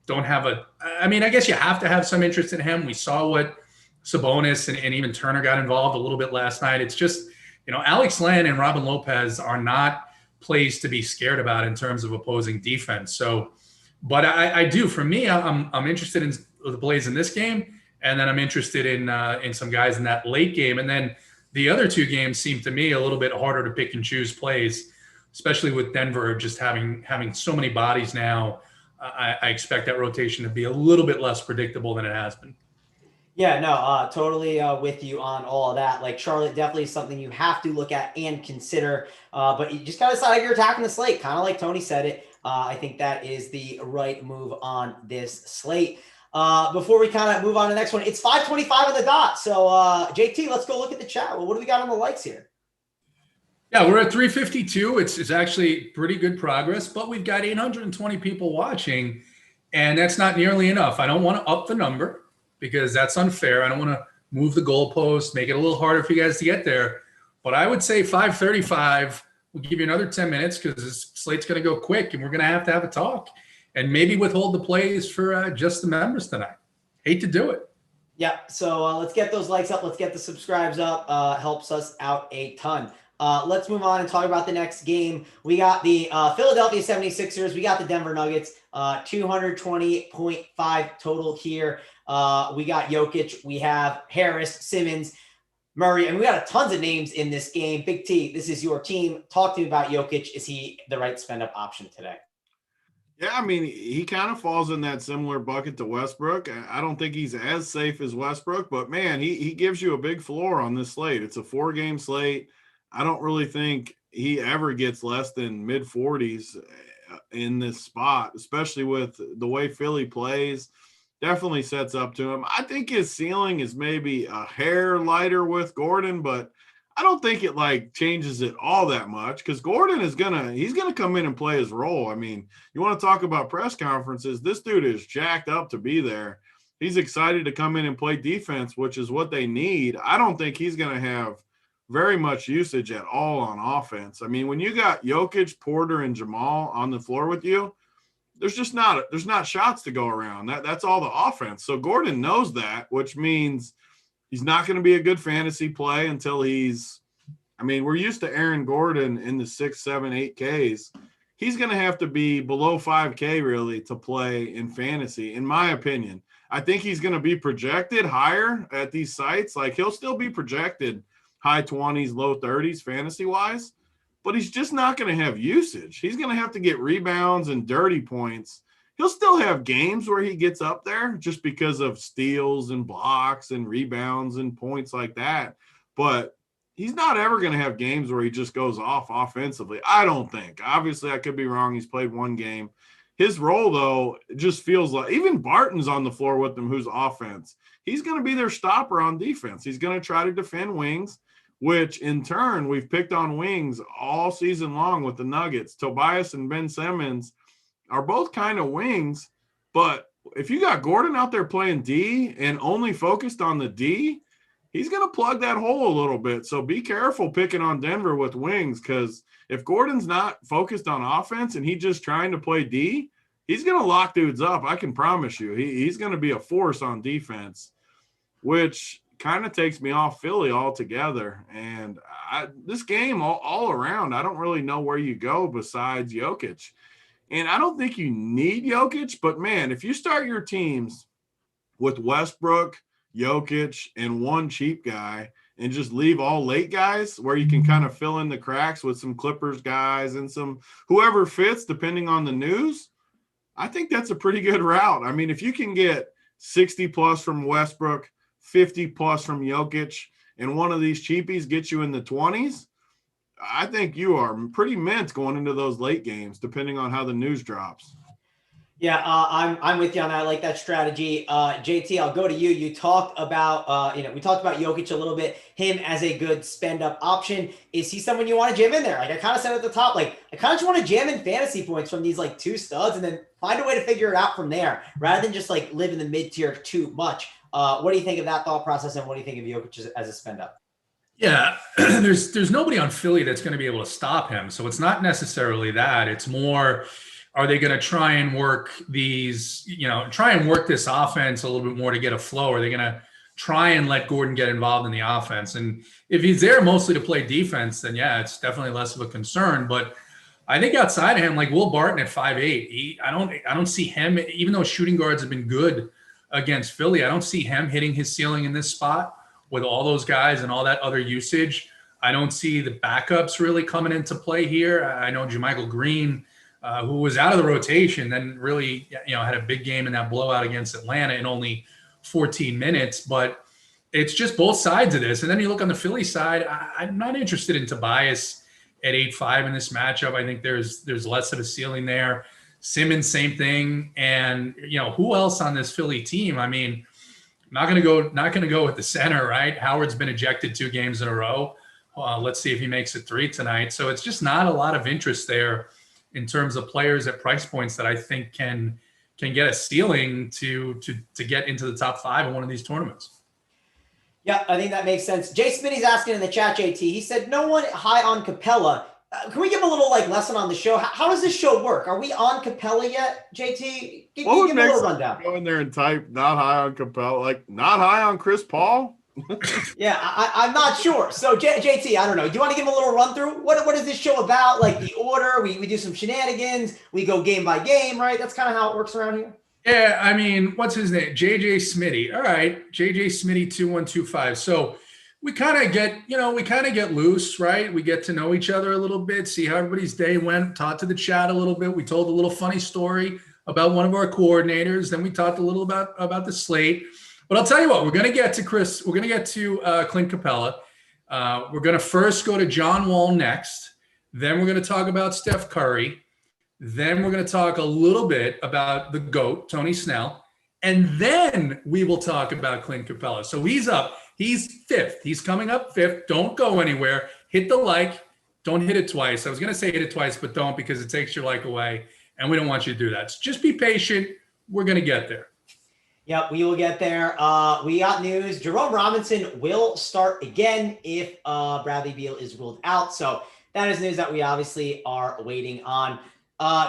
I guess you have to have some interest in him. We saw what Sabonis and even Turner got involved a little bit last night. It's just, Alex Len and Robin Lopez are not plays to be scared about in terms of opposing defense. So, but I do, for me, I'm interested in the plays in this game. And then I'm interested in some guys in that late game. And then the other two games seem to me a little bit harder to pick and choose plays, especially with Denver just having so many bodies now. I expect that rotation to be a little bit less predictable than it has been. Yeah, no, totally with you on all of that. Like, Charlotte definitely is something you have to look at and consider. But you just got to decide if you're attacking the slate, kind of like Tony said it. I think that is the right move on this slate. Before we kind of move on to the next one, it's 5:25 on the dot. So, JT, let's go look at the chat. Well, what do we got on the likes here? Yeah, we're at 352. It's actually pretty good progress, but we've got 820 people watching, and that's not nearly enough. I don't want to up the number because that's unfair. I don't want to move the goalpost, make it a little harder for you guys to get there. But I would say 5:35. We'll give you another 10 minutes because this slate's going to go quick, and we're going to have a talk. And maybe withhold the plays for just the members tonight. Hate to do it. Yeah, so let's get those likes up. Let's get the subscribes up. Helps us out a ton. Let's move on and talk about the next game. We got the Philadelphia 76ers. We got the Denver Nuggets. 220.5 total here. We got Jokic. We have Harris, Simmons, Murray, and we got tons of names in this game. Big T, this is your team. Talk to me about Jokic. Is he the right spend-up option today? Yeah, I mean, he kind of falls in that similar bucket to Westbrook. I don't think he's as safe as Westbrook, but, man, he gives you a big floor on this slate. It's a 4-game slate. I don't really think he ever gets less than mid-40s in this spot, especially with the way Philly plays. Definitely sets up to him. I think his ceiling is maybe a hair lighter with Gordon, but I don't think it changes it all that much because Gordon he's gonna come in and play his role. I mean, you want to talk about press conferences? This dude is jacked up to be there, he's excited to come in and play defense, which is what they need. I don't think he's going to have very much usage at all on offense. I mean, when you got Jokic, Porter, and Jamal on the floor with you, there's not shots to go around. That's all the offense. So Gordon knows that, which means he's not going to be a good fantasy play until we're used to Aaron Gordon in the 6, 7, 8Ks. He's going to have to be below 5K really to play in fantasy, in my opinion. I think he's going to be projected higher at these sites. Like, he'll still be projected high 20s, low 30s fantasy-wise, but he's just not going to have usage. He's going to have to get rebounds and dirty points. He'll still have games where he gets up there just because of steals and blocks and rebounds and points like that. But he's not ever going to have games where he just goes off offensively, I don't think. Obviously, I could be wrong. He's played one game. His role, though, just feels like even Barton's on the floor with them, who's offense. He's going to be their stopper on defense. He's going to try to defend wings, which in turn, we've picked on wings all season long with the Nuggets. Tobias and Ben Simmons are both kind of wings, but if you got Gordon out there playing D and only focused on the D, he's going to plug that hole a little bit. So be careful picking on Denver with wings, because if Gordon's not focused on offense and he's just trying to play D, he's going to lock dudes up. I can promise you. He's going to be a force on defense, which kind of takes me off Philly altogether. And this game all around, I don't really know where you go besides Jokic. And I don't think you need Jokic, but, man, if you start your teams with Westbrook, Jokic, and one cheap guy and just leave all late guys where you can kind of fill in the cracks with some Clippers guys and some whoever fits depending on the news, I think that's a pretty good route. I mean, if you can get 60+ from Westbrook, 50+ from Jokic, and one of these cheapies gets you in the 20s, I think you are pretty mint going into those late games, depending on how the news drops. Yeah, I'm with you on that. I like that strategy. JT, I'll go to you. You talked about, we talked about Jokic a little bit, him as a good spend up option. Is he someone you want to jam in there? Like I kind of said at the top, like I kind of just want to jam in fantasy points from these like two studs and then find a way to figure it out from there rather than just like live in the mid tier too much. What do you think of that thought process? And what do you think of Jokic as a spend up? Yeah, there's nobody on Philly that's going to be able to stop him. So it's not necessarily that. It's more, are they going to try and work this offense a little bit more to get a flow? Are they going to try and let Gordon get involved in the offense? And if he's there mostly to play defense, then yeah, it's definitely less of a concern. But I think outside of him, like Will Barton at 5'8", I don't see him, even though shooting guards have been good against Philly, I don't see him hitting his ceiling in this spot with all those guys and all that other usage. I don't see the backups really coming into play here. I know JaMychal Green, who was out of the rotation, then really, had a big game in that blowout against Atlanta in only 14 minutes. But it's just both sides of this. And then you look on the Philly side, I'm not interested in Tobias at 8'5" in this matchup. I think there's less of a ceiling there. Simmons, same thing. And, who else on this Philly team? I mean, not going to go with the center, right? Howard's been ejected 2 games in a row. Let's see if he makes it 3 tonight. So it's just not a lot of interest there in terms of players at price points that I think can get a ceiling to get into the top 5 in one of these tournaments. Yeah, I think that makes sense. Jay Smitty's asking in the chat, JT. He said, no one high on Capella. Can we give a little lesson on the show? How does this show work? Are we on Capella yet, JT? Give me a little rundown. Go in there and type not high on Capella, like not high on Chris Paul. Yeah, I'm not sure. So JT, I don't know. Do you want to give him a little run through? What is this show about? Like the order, we do some shenanigans, we go game by game, right? That's kind of how it works around here. Yeah, I mean, what's his name? JJ Smitty. All right, JJ Smitty 2125. So we kind of get loose, right? We get to know each other a little bit, see how everybody's day went, talk to the chat a little bit. We told a little funny story about one of our coordinators. Then we talked a little about the slate. But I'll tell you what, we're going to get to Chris. We're going to get to Clint Capella. We're going to first go to John Wall next. Then we're going to talk about Steph Curry. Then we're going to talk a little bit about the GOAT, Tony Snell. And then we will talk about Clint Capella. So he's up. He's 5th. He's coming up 5th. Don't go anywhere. Hit the like. Don't hit it twice. I was going to say hit it twice, but don't, because it takes your like away. And we don't want you to do that. So just be patient. We're going to get there. Yep, we will get there. We got news. Jerome Robinson will start again if Bradley Beal is ruled out. So that is news that we obviously are waiting on.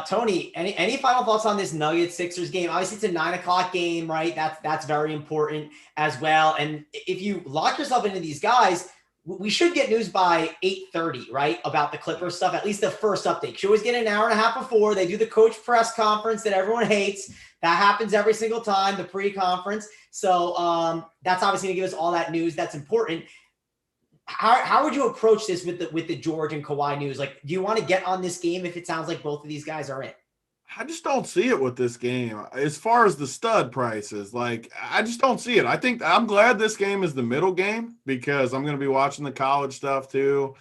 Tony, any final thoughts on this Nuggets Sixers game? Obviously, it's a 9:00 game, right? That's very important as well. And if you lock yourself into these guys, we should get news by 8:30, right? About the Clippers stuff, at least the first update. You always get an hour and a half before. They do the coach press conference that everyone hates. That happens every single time, the pre-conference. So that's obviously going to give us all that news. That's important. How would you approach this with the George and Kawhi news? Like, do you want to get on this game if it sounds like both of these guys are in? I just don't see it with this game. As far as the stud prices, like, I just don't see it. I think I'm glad this game is the middle game because I'm going to be watching the college stuff too.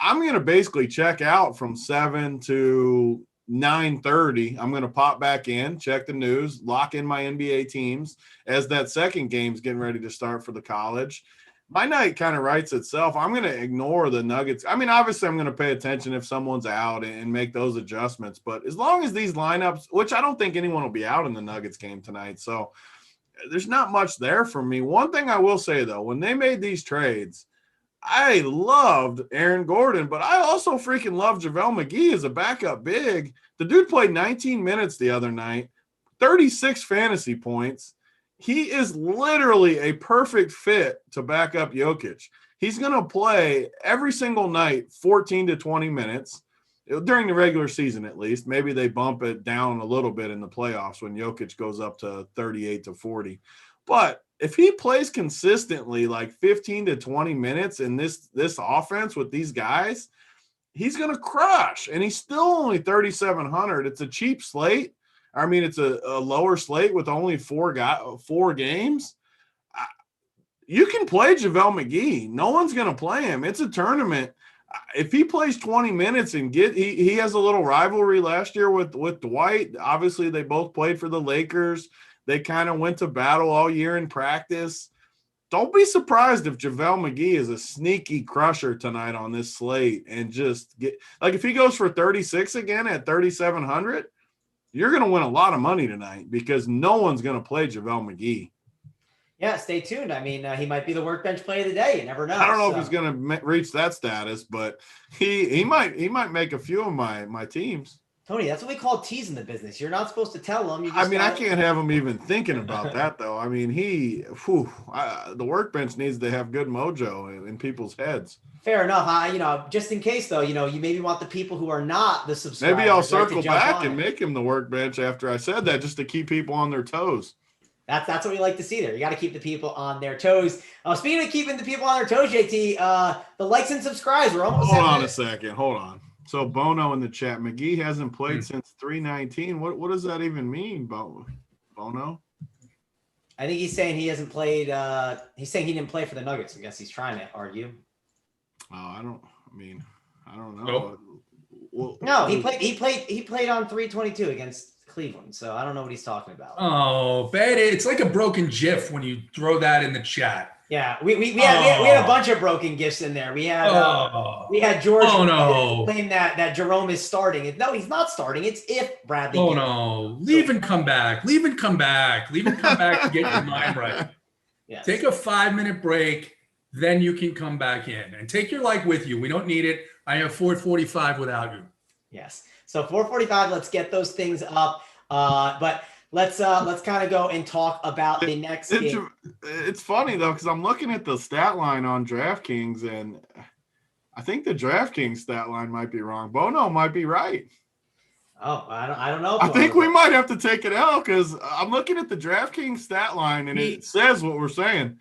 I'm going to basically check out from 7 to 9:30. I'm going to pop back in, check the news, lock in my NBA teams as that second game's getting ready to start for the college. My night kind of writes itself. I'm going to ignore the Nuggets. I mean, obviously, I'm going to pay attention if someone's out and make those adjustments. But as long as these lineups, which I don't think anyone will be out in the Nuggets game tonight, so there's not much there for me. One thing I will say, though, when they made these trades, I loved Aaron Gordon, but I also freaking love JaVale McGee as a backup big. The dude played 19 minutes the other night, 36 fantasy points. He is literally a perfect fit to back up Jokic. He's going to play every single night 14 to 20 minutes during the regular season, at least. Maybe they bump it down a little bit in the playoffs when Jokic goes up to 38 to 40. But if he plays consistently like 15 to 20 minutes in this offense with these guys, he's going to crush. And he's still only 3,700. It's a cheap slate. I mean, it's a lower slate with only four games. You can play JaVale McGee. No one's going to play him. It's a tournament. If he plays 20 minutes and he has a little rivalry last year with Dwight. Obviously, they both played for the Lakers. They kind of went to battle all year in practice. Don't be surprised if JaVale McGee is a sneaky crusher tonight on this slate and just get – like if he goes for 36 again at 3,700, you're going to win a lot of money tonight because no one's going to play JaVale McGee. Yeah, stay tuned. I mean, he might be the workbench play of the day. You never know. I don't know if he's going to reach that status, but he might make a few of my teams. Tony, that's what we call teasing the business. You're not supposed to tell them. I can't have him even thinking about that, though. I mean, the workbench needs to have good mojo in people's heads. Fair enough. Just in case, though, you maybe want the people who are not the subscribers. Maybe I'll circle back and make him the workbench after I said that just to keep people on their toes. That's what we like to see there. You got to keep the people on their toes. Speaking of keeping the people on their toes, JT, the likes and subscribes. We're almost. Hold on a second. Hold on. So Bono in the chat, McGee hasn't played since 3/19. What does that even mean, Bono? I think he's saying he hasn't played. He's saying he didn't play for the Nuggets. I guess he's trying to argue. Oh, I don't know. Nope. Well, no, he played on 3/22 against Cleveland. So I don't know what he's talking about. Oh, bad. It's like a broken GIF when you throw that in the chat. Yeah, we had a bunch of broken gifts in there. We had George claim that Jerome is starting. No, he's not starting. It's if Bradley. Oh no! Leave and come back. Leave and come back to get your mind right. Yes. Take a 5-minute break, then you can come back in and take your like with you. We don't need it. I have 4:45 without you. Yes. So 4:45. Let's get those things up. But. Let's kind of go and talk about the next game. It's funny though because I'm looking at the stat line on DraftKings and I think the DraftKings stat line might be wrong. Bono might be right. Oh, I don't know. I think we might have to take it out because I'm looking at the DraftKings stat line and it says what we're saying,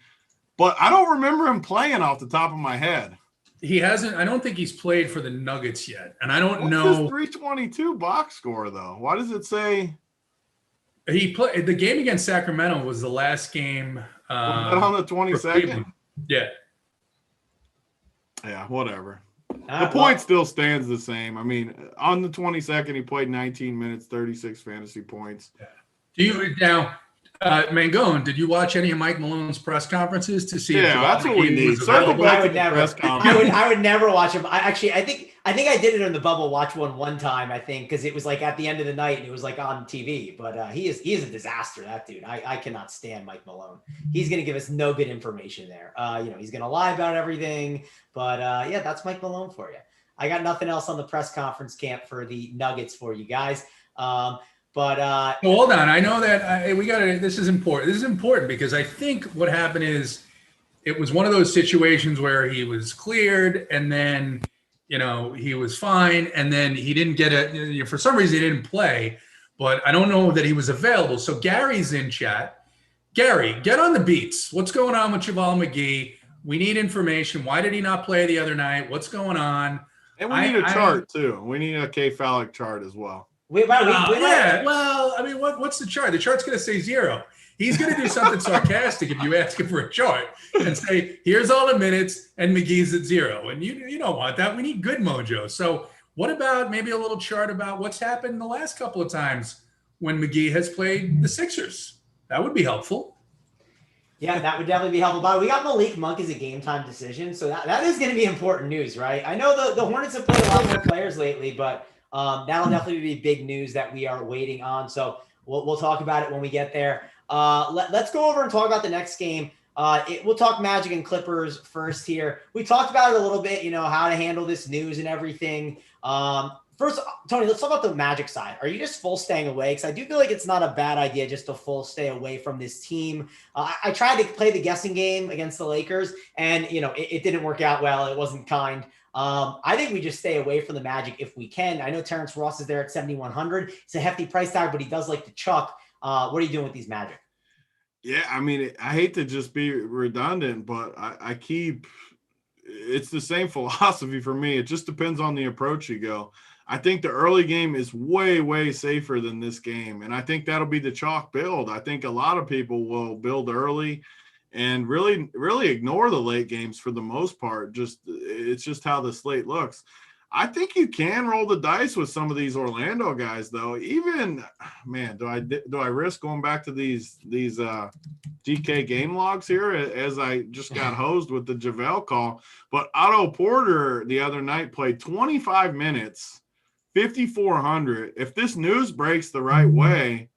but I don't remember him playing off the top of my head. He hasn't. I don't think he's played for the Nuggets yet, and I don't know. What's his 322 box score though? Why does it say? He played the game against Sacramento was the last game on the 22nd. Yeah, whatever. The point still stands the same. I mean, on the 22nd, he played 19 minutes, 36 fantasy points. Yeah. Mangone, did you watch any of Mike Malone's press conferences to see? Yeah, that's what we need. Circle back to the press conference. I would never watch him. I think I did it in the bubble watch one time. I think because it was like at the end of the night and it was like on TV. But he is a disaster. That dude. I cannot stand Mike Malone. He's gonna give us no good information there. He's gonna lie about everything. But yeah, that's Mike Malone for you. I got nothing else on the press conference camp for the Nuggets for you guys. But hold on. I know that we got to. This is important. This is important because I think what happened is it was one of those situations where he was cleared and then he was fine and then he didn't get it. For some reason, he didn't play. But I don't know that he was available. So Gary's in chat. Gary, get on the beats. What's going on with Javal McGee? We need information. Why did he not play the other night? What's going on? And we need a chart too. We need a K-Phallic chart as well. Yeah. Well, I mean, what's the chart? The chart's going to say 0. He's going to do something sarcastic if you ask him for a chart and say, here's all the minutes and McGee's at 0. And you don't want that. We need good mojo. So what about maybe a little chart about what's happened the last couple of times when McGee has played the Sixers? That would be helpful. Yeah, that would definitely be helpful. But we got Malik Monk as a game time decision. So that is going to be important news, right? I know the Hornets have played a lot more players lately, but that'll definitely be big news that we are waiting on. So we'll talk about it when we get there. Let's go over and talk about the next game. We'll talk Magic and Clippers first here. We talked about it a little bit, how to handle this news and everything. First, Tony, let's talk about the Magic side. Are you just full staying away? Because I do feel like it's not a bad idea just to full stay away from this team. I tried to play the guessing game against the Lakers, and, it didn't work out well. It wasn't kind. I think we just stay away from the Magic if we can. I know Terrence Ross is there at 7,100. It's a hefty price tag, but he does like to chuck. What are you doing with these Magic? Yeah, I mean, I hate to just be redundant, but it's the same philosophy for me. It just depends on the approach you go. I think the early game is way, way safer than this game. And I think that'll be the chalk build. I think a lot of people will build early and really, really ignore the late games for the most part. It's just how the slate looks. I think you can roll the dice with some of these Orlando guys, though. Even, man, do I risk going back to these GK game logs here as I just got hosed with the JaVale call? But Otto Porter the other night played 25 minutes, 5,400. If this news breaks the right way,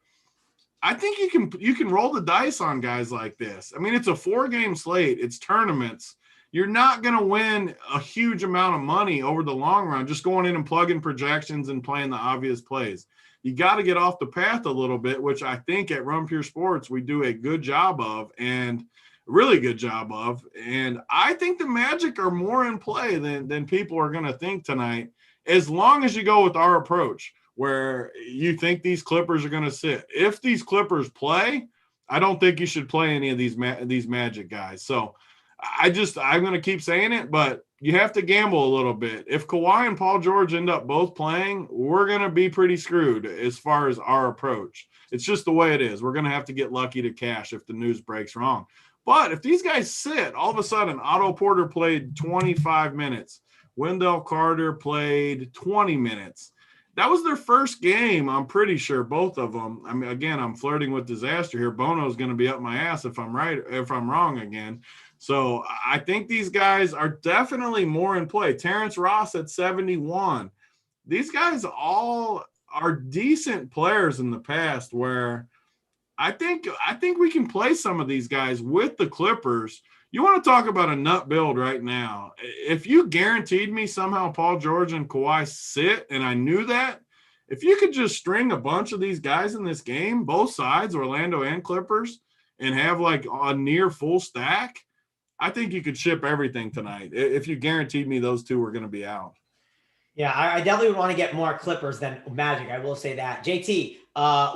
I think you can roll the dice on guys like this. I mean, it's a 4-game slate. It's tournaments. You're not going to win a huge amount of money over the long run just going in and plugging projections and playing the obvious plays. You got to get off the path a little bit, which I think at Run Pure Sports we do a good job of, and really good job of. And I think the Magic are more in play than people are going to think tonight, as long as you go with our approach where you think these Clippers are going to sit. If these Clippers play, I don't think you should play any of these Magic guys. So I'm going to keep saying it, but you have to gamble a little bit. If Kawhi and Paul George end up both playing, we're going to be pretty screwed as far as our approach. It's just the way it is. We're going to have to get lucky to cash if the news breaks wrong. But if these guys sit, all of a sudden Otto Porter played 25 minutes. Wendell Carter played 20 minutes. That was their first game, I'm pretty sure, both of them. I mean, again, I'm flirting with disaster here. Bono's going to be up my ass if I'm wrong again. So I think these guys are definitely more in play. Terrence Ross at 71. These guys all are decent players in the past where I think we can play some of these guys with the Clippers. You want to talk about a nut build right now. If you guaranteed me somehow Paul George and Kawhi sit, and I knew that, if you could just string a bunch of these guys in this game, both sides, Orlando and Clippers, and have like a near full stack, I think you could ship everything tonight. If you guaranteed me those two were going to be out. Yeah, I definitely would want to get more Clippers than Magic. I will say that. JT,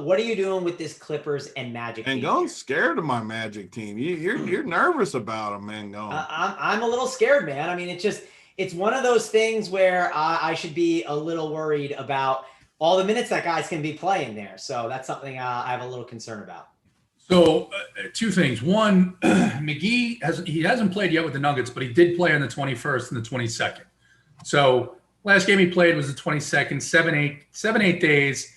what are you doing with this Clippers and Magic team? Mangone's scared of my Magic team. You're nervous about them, Mangone. I'm a little scared, man. I mean, it's one of those things where I should be a little worried about all the minutes that guys can be playing there. So that's something I have a little concern about. So two things. One, McGee hasn't played yet with the Nuggets, but he did play on the 21st and the 22nd. So last game he played was the 22nd, 7-8 days,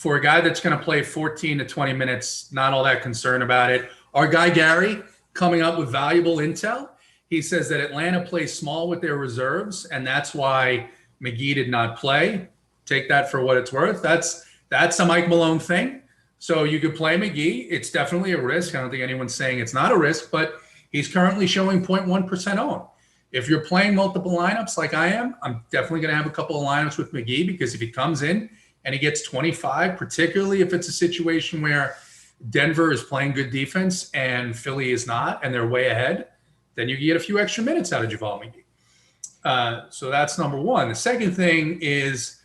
For a guy that's going to play 14 to 20 minutes, not all that concerned about it. Our guy Gary coming up with valuable intel. He says that Atlanta plays small with their reserves, and that's why McGee did not play. Take that for what it's worth. That's a Mike Malone thing. So you could play McGee. It's definitely a risk. I don't think anyone's saying it's not a risk, but he's currently showing 0.1% own. If you're playing multiple lineups like I am, I'm definitely going to have a couple of lineups with McGee, because if he comes in and he gets 25, particularly if it's a situation where Denver is playing good defense and Philly is not, and they're way ahead, then you get a few extra minutes out of JaVale McGee. So that's number one. The second thing is,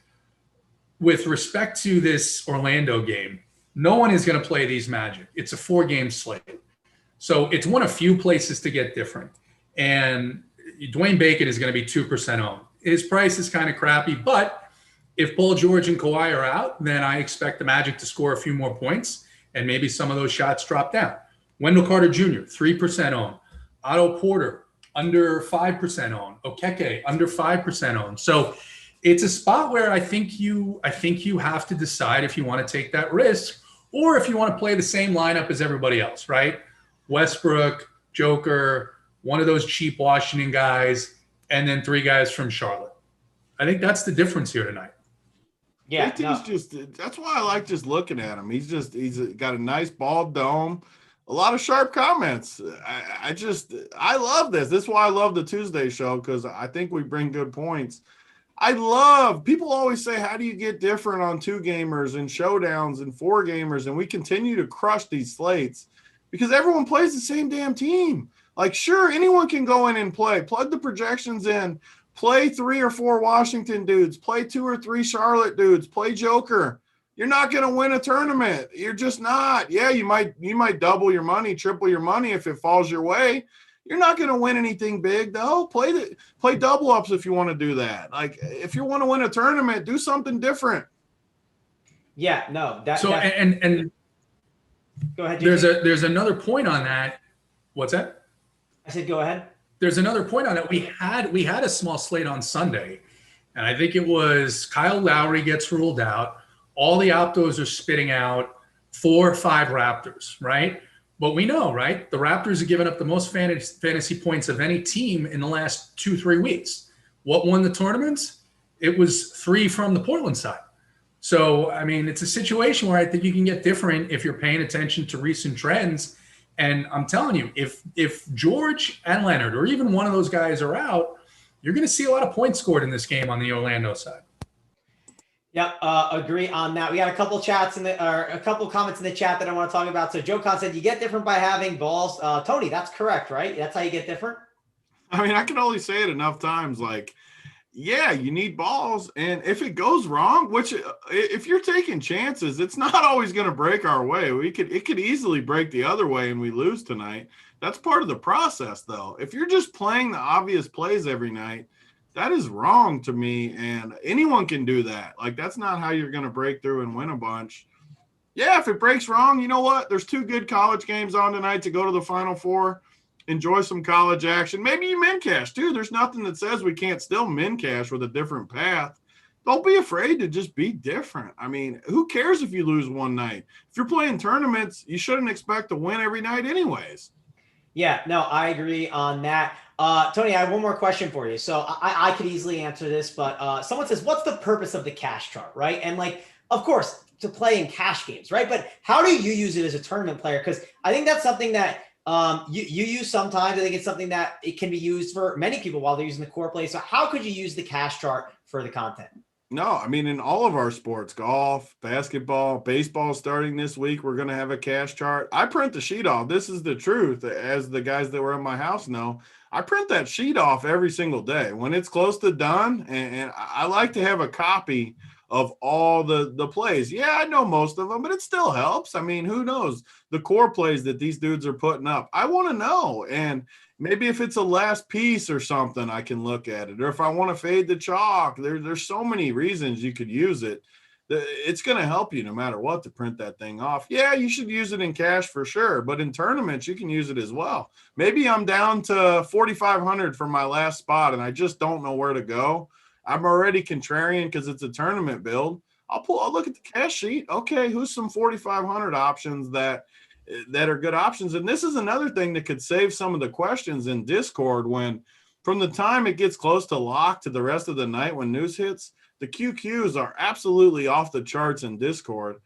with respect to this Orlando game, no one is going to play these Magic. It's a 4-game slate. So it's one of few places to get different. And Dwayne Bacon is going to be 2% owned. His price is kind of crappy, but if Paul George and Kawhi are out, then I expect the Magic to score a few more points, and maybe some of those shots drop down. Wendell Carter Jr., 3% owned. Otto Porter, under 5% owned. Okeke, under 5% owned. So it's a spot where I think you have to decide if you want to take that risk, or if you want to play the same lineup as everybody else, right? Westbrook, Joker, one of those cheap Washington guys, and then 3 guys from Charlotte. I think that's the difference here tonight. Yeah, that's why I like just looking at him. He's got a nice bald dome, a lot of sharp comments. I love this. This is why I love the Tuesday show, because I think we bring good points. People always say, how do you get different on 2-gamers and showdowns and 4-gamers? And we continue to crush these slates because everyone plays the same damn team. Like, sure, anyone can go in and plug the projections in, play 3 or 4 Washington dudes, play 2 or 3 Charlotte dudes, play Joker. You're not going to win a tournament. You're just not. Yeah, you might double your money, triple your money if it falls your way. You're not going to win anything big, though. Play double ups if you want to do that. Like, if you want to win a tournament, do something different. Yeah, no. And go ahead. JP. There's another point on that. What's that? I said go ahead. There's another point on that. We had a small slate on Sunday, and I think it was Kyle Lowry gets ruled out. All the optos are spitting out 4 or 5 Raptors, right? But we know, right? The Raptors have given up the most fantasy points of any team in the last 2-3 weeks. What won the tournaments? It was 3 from the Portland side. So, I mean, it's a situation where I think you can get different if you're paying attention to recent trends. And I'm telling you, if George and Leonard or even one of those guys are out, you're going to see a lot of points scored in this game on the Orlando side. Yep, agree on that. We got a couple comments in the chat that I want to talk about. So Joe Con said you get different by having balls. Tony, that's correct, right? That's how you get different. I mean, I can only say it enough times. Like, yeah, you need balls, and if it goes wrong, which if you're taking chances, it's not always going to break our way. It could easily break the other way, and we lose tonight. That's part of the process, though. If you're just playing the obvious plays every night, that is wrong to me, and anyone can do that. Like, that's not how you're going to break through and win a bunch. Yeah, if it breaks wrong, you know what? There's 2 good college games on tonight to go to the Final Four. Enjoy some college action. Maybe you min cash, too. There's nothing that says we can't still min cash with a different path. Don't be afraid to just be different. I mean, who cares if you lose one night? If you're playing tournaments, you shouldn't expect to win every night anyways. Yeah, no, I agree on that. Tony, I have one more question for you. So I could easily answer this, but someone says, what's the purpose of the cash chart, right? And like, of course, to play in cash games, right? But how do you use it as a tournament player? Because I think that's something that you use sometimes. I think it's something that it can be used for many people while they're using the core play. So how could you use the cash chart for the content? No, I mean, in all of our sports, golf, basketball, baseball starting this week, we're going to have a cash chart. I print the sheet off. This is the truth. As the guys that were in my house know, I print that sheet off every single day when it's close to done. And I like to have a copy of all the plays. Yeah, I know most of them, but it still helps. I mean, who knows the core plays that these dudes are putting up? I want to know. And maybe if it's a last piece or something, I can look at it. Or if I want to fade the chalk, there's so many reasons you could use it. It's going to help you no matter what to print that thing off. Yeah, you should use it in cash for sure, but in tournaments, you can use it as well. Maybe I'm down to 4,500 for my last spot, and I just don't know where to go. I'm already contrarian because it's a tournament build. I'll look at the cash sheet. Okay, who's some 4,500 options that are good options? And this is another thing that could save some of the questions in Discord when from the time it gets close to lock to the rest of the night when news hits, the QQs are absolutely off the charts in Discord.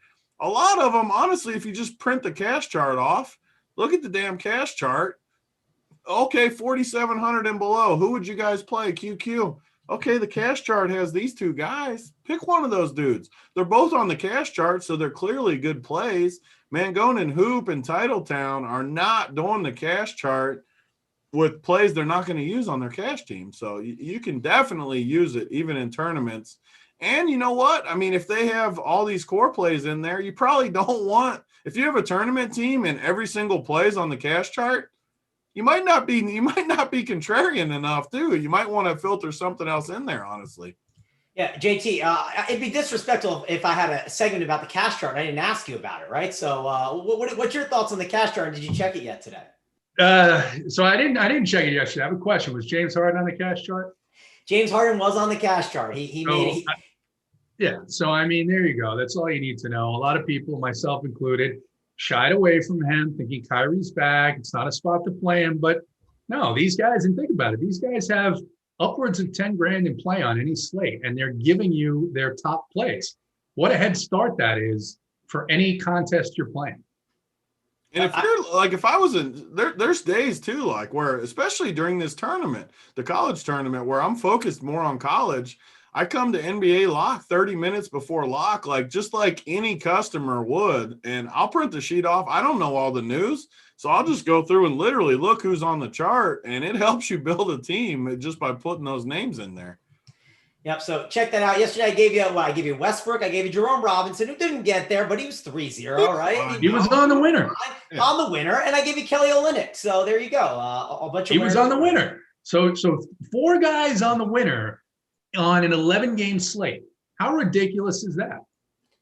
A lot of them, honestly, if you just print the cash chart off, look at the damn cash chart. Okay, 4,700 and below. Who would you guys play? QQ. Okay, the cash chart has these two guys. Pick one of those dudes. They're both on the cash chart, so they're clearly good plays. Mangone and Hoop and TitleTown are not doing the cash chart with plays they're not going to use on their cash team. So you can definitely use it even in tournaments. And you know what? I mean, if they have all these core plays in there, you probably don't want – if you have a tournament team and every single play is on the cash chart, you might not be contrarian enough, too. You might want to filter something else in there, honestly. Yeah, JT, it'd be disrespectful if I had a segment about the cash chart and I didn't ask you about it, right? So what's your thoughts on the cash chart? Did you check it yet today? So I didn't check it yesterday. I have a question. Was James Harden on the cash chart? James Harden was on the cash chart. Yeah. So, I mean, there you go. That's all you need to know. A lot of people, myself included, shied away from him thinking Kyrie's back. It's not a spot to play him. But no, these guys, and think about it, these guys have upwards of 10 grand in play on any slate, and they're giving you their top plays. What a head start that is for any contest you're playing. And if you're like, if I was in there's days too, like where, especially during this tournament, the college tournament, where I'm focused more on college, I come to NBA lock 30 minutes before lock, like just like any customer would, and I'll print the sheet off. I don't know all the news, so I'll just go through and literally look who's on the chart, and it helps you build a team just by putting those names in there. Yep. So check that out. Yesterday I gave you Westbrook. I gave you Jerome Robinson, who didn't get there, but he was 3-0, right? He was on the winner. On the winner, and I gave you Kelly Olynyk. So there you go. A bunch of he was on the winner. So 4 guys on the winner on an 11-game slate. How ridiculous is that?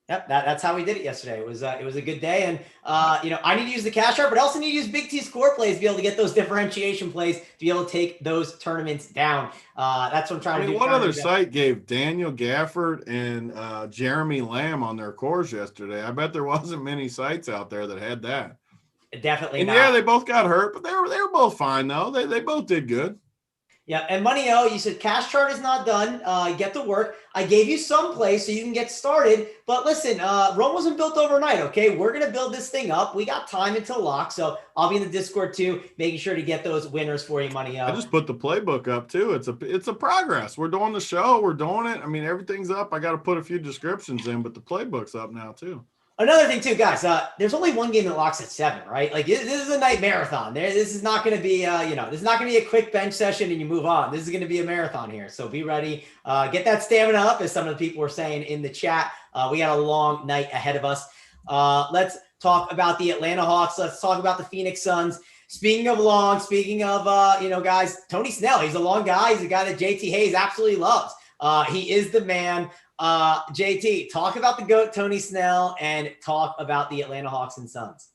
Yep, that's how we did it yesterday. It was a good day, and I need to use the cash chart, but I also need to use Big T score plays to be able to get those differentiation plays to be able to take those tournaments down. That's what I'm trying to do. What other site gave Daniel Gafford and Jeremy Lamb on their cores yesterday? I bet there wasn't many sites out there that had that. Definitely and not. Yeah, they both got hurt, but they were both fine though. They both did good. Yeah, and Money O, you said cash chart is not done. Get to work. I gave you some plays so you can get started. But listen, Rome wasn't built overnight, okay? We're going to build this thing up. We got time until lock, so I'll be in the Discord too, making sure to get those winners for you, Money O. I just put the playbook up too. It's a progress. We're doing the show. We're doing it. I mean, everything's up. I got to put a few descriptions in, but the playbook's up now too. Another thing too, guys, there's only one game that locks at 7, right? Like this is a night marathon. This is not going to be, this is not going to be a quick bench session and you move on. This is going to be a marathon here. So be ready. Get that stamina up, as some of the people were saying in the chat. We got a long night ahead of us. Let's talk about the Atlanta Hawks. Let's talk about the Phoenix Suns. Speaking of guys, Tony Snell, he's a long guy. He's a guy that JT Hayes absolutely loves. He is the man. JT, talk about the GOAT, Tony Snell, and talk about the Atlanta Hawks and Suns.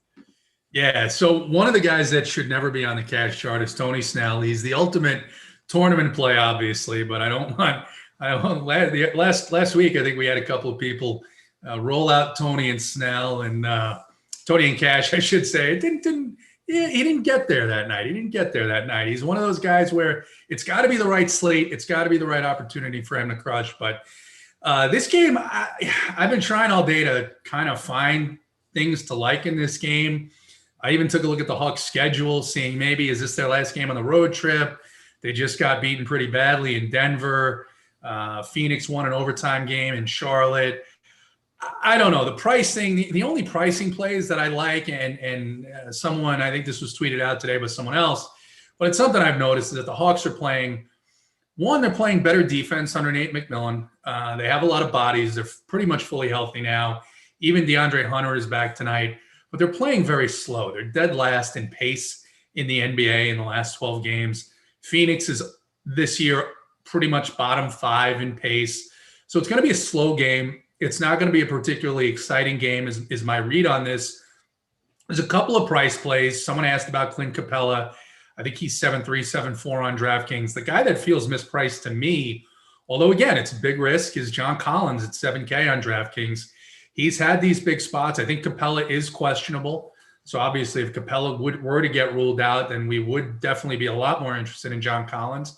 Yeah, so one of the guys that should never be on the cash chart is Tony Snell. He's the ultimate tournament play, obviously, but I don't want last week, I think we had a couple of people roll out Tony and Snell and Tony and Cash, I should say. He didn't get there that night. He's one of those guys where it's got to be the right slate. It's got to be the right opportunity for him to crush, but this game, I've been trying all day to kind of find things to like in this game. I even took a look at the Hawks' schedule, seeing maybe is this their last game on the road trip? They just got beaten pretty badly in Denver. Phoenix won an overtime game in Charlotte. I don't know. The pricing, the only pricing plays that I like, and someone, I think this was tweeted out today by someone else, but it's something I've noticed is that the Hawks are playing – one, they're playing better defense under Nate McMillan. They have a lot of bodies. They're pretty much fully healthy now. Even DeAndre Hunter is back tonight. But they're playing very slow. They're dead last in pace in the NBA in the last 12 games. Phoenix is this year pretty much bottom 5 in pace. So it's going to be a slow game. It's not going to be a particularly exciting game is my read on this. There's a couple of price plays. Someone asked about Clint Capella. I think he's 7.3, 7.4 on DraftKings. The guy that feels mispriced to me Although, again, it's a big risk, is John Collins at 7K on DraftKings. He's had these big spots. I think Capella is questionable. So obviously, if Capella were to get ruled out, then we would definitely be a lot more interested in John Collins.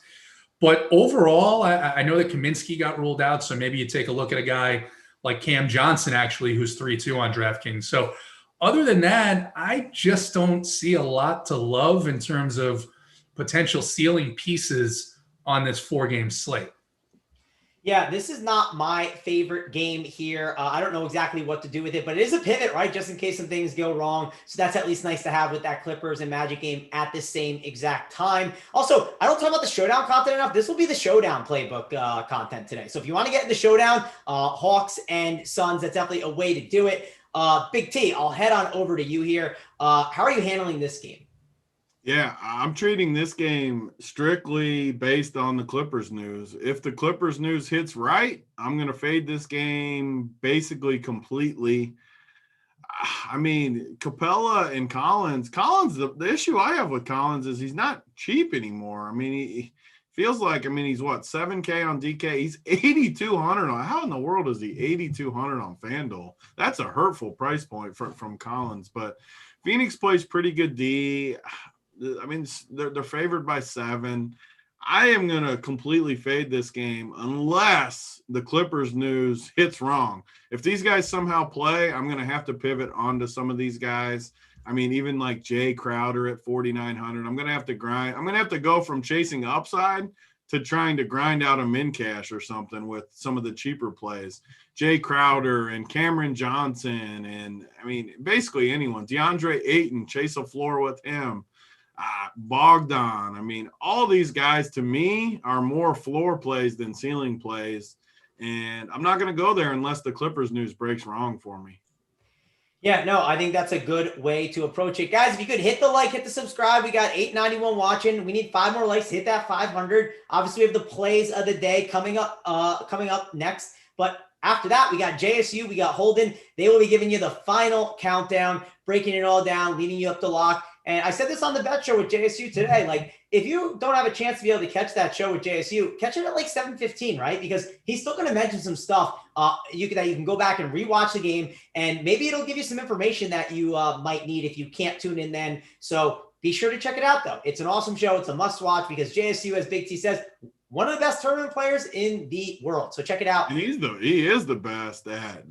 But overall, I know that Kaminsky got ruled out. So maybe you take a look at a guy like Cam Johnson, actually, who's 3-2 on DraftKings. So other than that, I just don't see a lot to love in terms of potential ceiling pieces on this 4-game slate. Yeah, this is not my favorite game here. I don't know exactly what to do with it, but it is a pivot, right? Just in case some things go wrong. So that's at least nice to have with that Clippers and Magic game at the same exact time. Also, I don't talk about the Showdown content enough. This will be the Showdown playbook content today. So if you want to get into Showdown, Hawks and Suns, that's definitely a way to do it. Big T, I'll head on over to you here. How are you handling this game? Yeah, I'm treating this game strictly based on the Clippers news. If the Clippers news hits right, I'm going to fade this game basically completely. I mean, Capella and Collins, the issue I have with Collins is he's not cheap anymore. I mean, he feels like, he's what, 7K on DK? He's 8,200 on. How in the world is he 8,200 on FanDuel? That's a hurtful price point from Collins. But Phoenix plays pretty good D. They're favored by 7. I am going to completely fade this game unless the Clippers news hits wrong. If these guys somehow play, I'm going to have to pivot onto some of these guys. Even like Jay Crowder at 4,900, I'm going to have to grind. I'm going to have to go from chasing upside to trying to grind out a min cash or something with some of the cheaper plays. Jay Crowder and Cameron Johnson and, basically anyone. DeAndre Ayton, chase a floor with him. Bogdan. All these guys to me are more floor plays than ceiling plays. And I'm not going to go there unless the Clippers news breaks wrong for me. Yeah, no, I think that's a good way to approach it. Guys, if you could hit the like, hit the subscribe. We got 891 watching. We need 5 more likes to hit that 500. Obviously, we have the plays of the day coming up next. But after that, we got JSU, we got Holden. They will be giving you the final countdown, breaking it all down, leading you up to lock. And I said this on the bet show with JSU today. Like, if you don't have a chance to be able to catch that show with JSU, catch it at like 7:15, right? Because he's still going to mention some stuff that you can go back and rewatch the game, and maybe it'll give you some information that you might need if you can't tune in then. So be sure to check it out, though. It's an awesome show. It's a must watch because JSU, as Big T says, one of the best tournament players in the world. So check it out. And he is the best at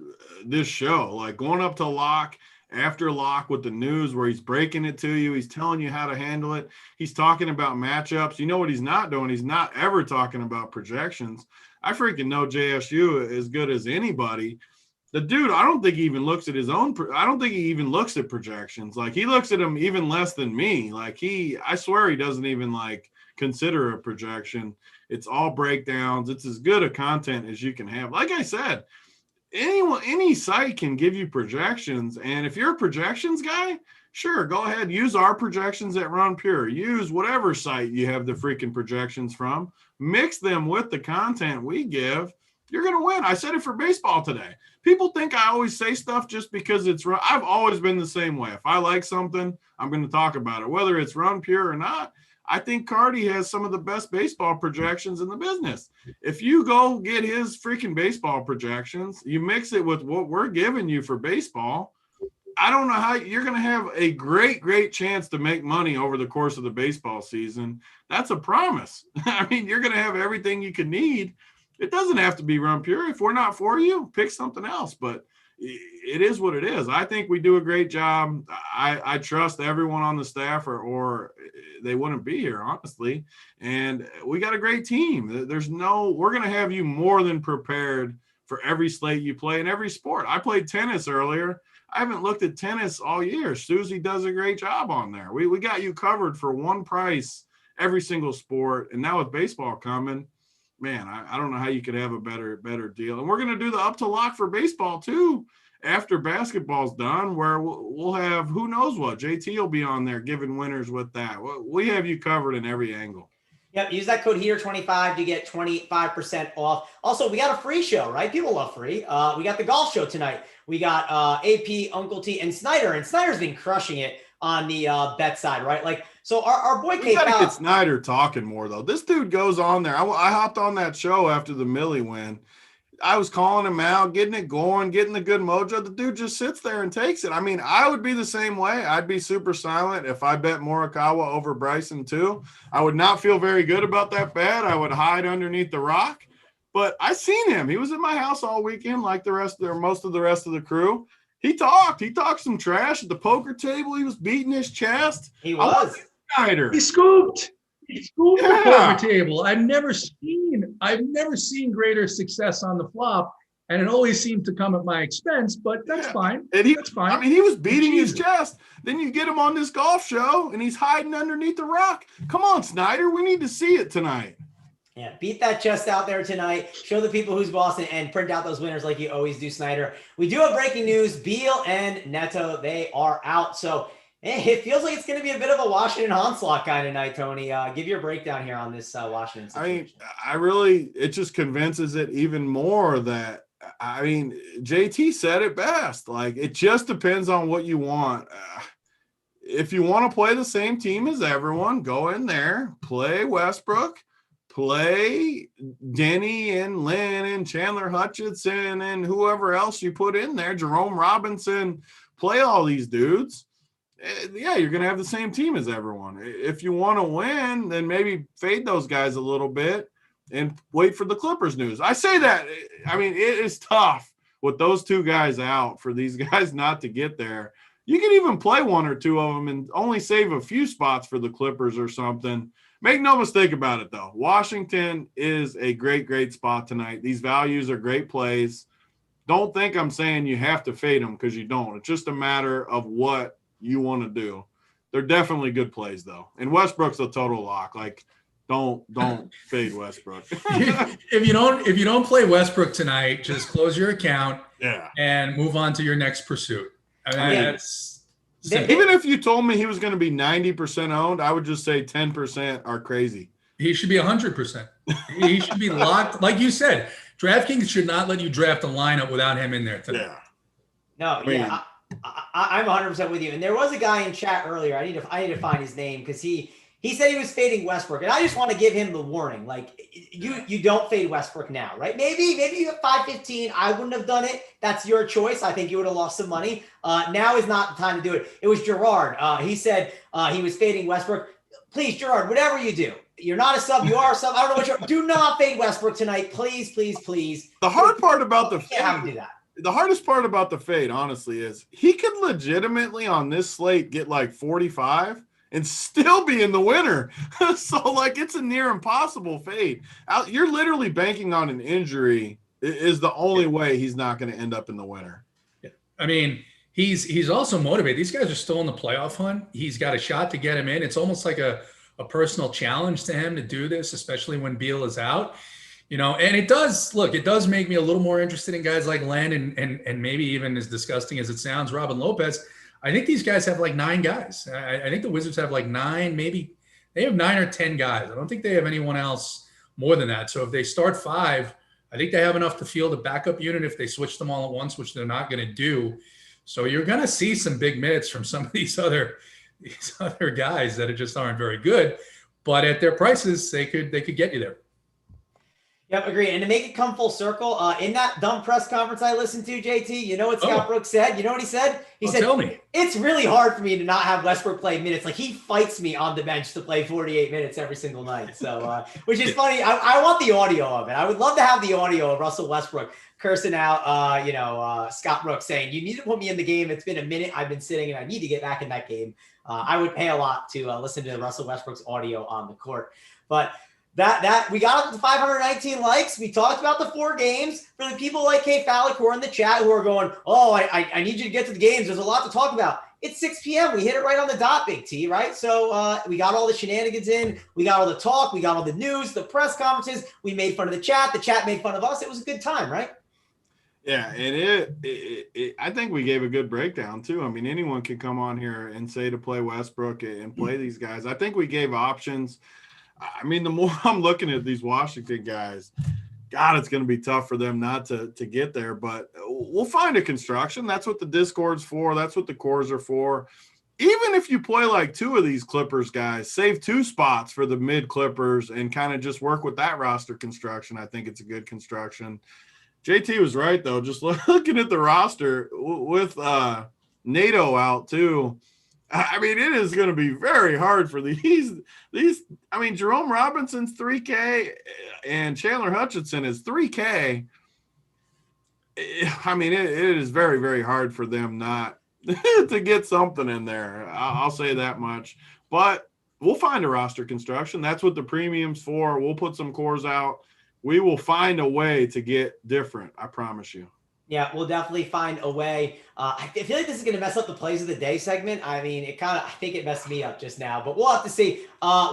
this show. Like going up to lock, after lock with the news where he's breaking it to you. He's telling you how to handle it. He's talking about matchups. You know what he's not doing? He's not ever talking about projections. I freaking know JSU as good as anybody. The dude, I don't think he even looks at his own. I don't think he even looks at projections. Like he looks at them even less than me. Like I swear he doesn't even like consider a projection. It's all breakdowns. It's as good a content as you can have. Like I said, any site can give you projections. And if you're a projections guy, sure, go ahead. Use our projections at Run Pure. Use whatever site you have the freaking projections from. Mix them with the content we give. You're going to win. I said it for baseball today. People think I always say stuff just because it's – I've always been the same way. If I like something, I'm going to talk about it. Whether it's Run Pure or not, I think Cardi has some of the best baseball projections in the business. If you go get his freaking baseball projections, you mix it with what we're giving you for baseball, I don't know how you're going to have a great, great chance to make money over the course of the baseball season. That's a promise. You're going to have everything you could need. It doesn't have to be Run Pure. If we're not for you, pick something else. But it is what it is. I think we do a great job. I trust everyone on the staff or they wouldn't be here, honestly. And we got a great team. We're going to have you more than prepared for every slate you play in every sport. I played tennis earlier. I haven't looked at tennis all year. Susie does a great job on there. We got you covered for one price, every single sport. And now with baseball coming, man, I don't know how you could have a better deal. And we're going to do the up to lock for baseball too after basketball's done, where we'll have who knows what. JT will be on there giving winners with that. We have you covered in every angle. Yep, use that code HEATER25 to get 25% off. Also, we got a free show, right? People love free. We got the golf show tonight. We got AP, Uncle T, and Snyder. And Snyder's been crushing it on the bet side, right? Like So our boy We got to K-Pop, get Snyder talking more, though. This dude goes on there. I hopped on that show after the Millie win. I was calling him out, getting it going, getting the good mojo. The dude just sits there and takes it. I mean, I would be the same way. I'd be super silent if I bet Morikawa over Bryson too. I would not feel very good about that bet. I would hide underneath the rock. But I seen him. He was in my house all weekend, like most of the rest of the crew. He talked some trash at the poker table. He was beating his chest. he was. He scooped the poker table. I've never seen greater success on the flop, and it always seemed to come at my expense. But that's fine. That's fine. I mean, he was beating his chest. Then you get him on this golf show, and he's hiding underneath the rock. Come on, Snyder. We need to see it tonight. Yeah, beat that chest out there tonight. Show the people who's boss and print out those winners like you always do, Snyder. We do have breaking news. Beal and Neto, they are out. So it feels like it's going to be a bit of a Washington onslaught kind of night, Tony. Give your breakdown here on this Washington situation. It just convinces it even more that, JT said it best. Like, it just depends on what you want. If you want to play the same team as everyone, go in there, play Westbrook, play Denny and Lynn and Chandler Hutchison and whoever else you put in there, Jerome Robinson, play all these dudes. Yeah, you're going to have the same team as everyone. If you want to win, then maybe fade those guys a little bit and wait for the Clippers news. I say that. I mean, it is tough with those two guys out for these guys not to get there. You can even play one or two of them and only save a few spots for the Clippers or something. Make no mistake about it, though. Washington is a great, great spot tonight. These values are great plays. Don't think I'm saying you have to fade them, because you don't. It's just a matter of what you want to do. They're definitely good plays, though. And Westbrook's a total lock. Like, don't fade Westbrook. If you don't play Westbrook tonight, just close your account and move on to your next pursuit. That's simple. Even if you told me he was going to be 90% owned, I would just say 10% are crazy. He should be 100%. He should be locked. Like you said, DraftKings should not let you draft a lineup without him in there tonight. Yeah. I'm 100% with you. And there was a guy in chat earlier. I need to find his name, because he said he was fading Westbrook, and I just want to give him the warning. Like, you don't fade Westbrook now, right? Maybe you have 515. I wouldn't have done it. That's your choice. I think you would have lost some money. Now is not the time to do it. It was Gerard. He said he was fading Westbrook. Please, Gerard, whatever you do, you're not a sub. You are a sub. I don't know what do not fade Westbrook tonight. Please, please, please. The hard part about the fade, have him do that. The hardest part about the fade, honestly, is he could legitimately on this slate get like 45 and still be in the winner. So, like, it's a near impossible fade. You're literally banking on an injury is the only way he's not going to end up in the winner. Yeah. I mean, he's also motivated. These guys are still in the playoff hunt. He's got a shot to get him in. It's almost like a personal challenge to him to do this, especially when Beal is out. And it does make me a little more interested in guys like Len and maybe even, as disgusting as it sounds, Robin Lopez. I think these guys have like 9 guys. I think the Wizards have like 9, maybe they have 9 or 10 guys. I don't think they have anyone else more than that. So if they start 5, I think they have enough to field a backup unit if they switch them all at once, which they're not going to do. So you're going to see some big minutes from some of these other guys that just aren't very good. But at their prices, they could get you there. Yep, agree. And to make it come full circle, in that dumb press conference I listened to, JT, you know what Scott Brooks said? You know what he said? He said, tell me. It's really hard for me to not have Westbrook play minutes. Like, he fights me on the bench to play 48 minutes every single night. So, which is funny. I want the audio of it. I would love to have the audio of Russell Westbrook cursing out, Scott Brooks saying, you need to put me in the game. It's been a minute. I've been sitting and I need to get back in that game. I would pay a lot to listen to Russell Westbrook's audio on the court. But that we got up to 519 likes. We talked about the 4 games. For the people like Kay Fallick who are in the chat who are going, I need you to get to the games. There's a lot to talk about. It's 6 p.m. We hit it right on the dot, Big T, right? So we got all the shenanigans in. We got all the talk. We got all the news, the press conferences. We made fun of the chat. The chat made fun of us. It was a good time, right? Yeah, and I think we gave a good breakdown, too. I mean, anyone can come on here and say to play Westbrook and play these guys. I think we gave options. I mean, the more I'm looking at these Washington guys, God, it's going to be tough for them not to get there. But we'll find a construction. That's what the Discord's for. That's what the cores are for. even if you play like two of these Clippers guys, save 2 spots for the mid Clippers and kind of just work with that roster construction. I think it's a good construction. JT was right though. Just looking at the roster with NATO out too. I mean, it is going to be very hard for these. I mean, Jerome Robinson's 3K and Chandler Hutchison is 3K. I mean, it is very, very hard for them not to get something in there. I'll say that much. But we'll find a roster construction. That's what the premium's for. We'll put some cores out. We will find a way to get different. I promise you. Yeah, we'll definitely find a way. I feel like this is going to mess up the plays of the day segment. I mean, I think it messed me up just now, but we'll have to see.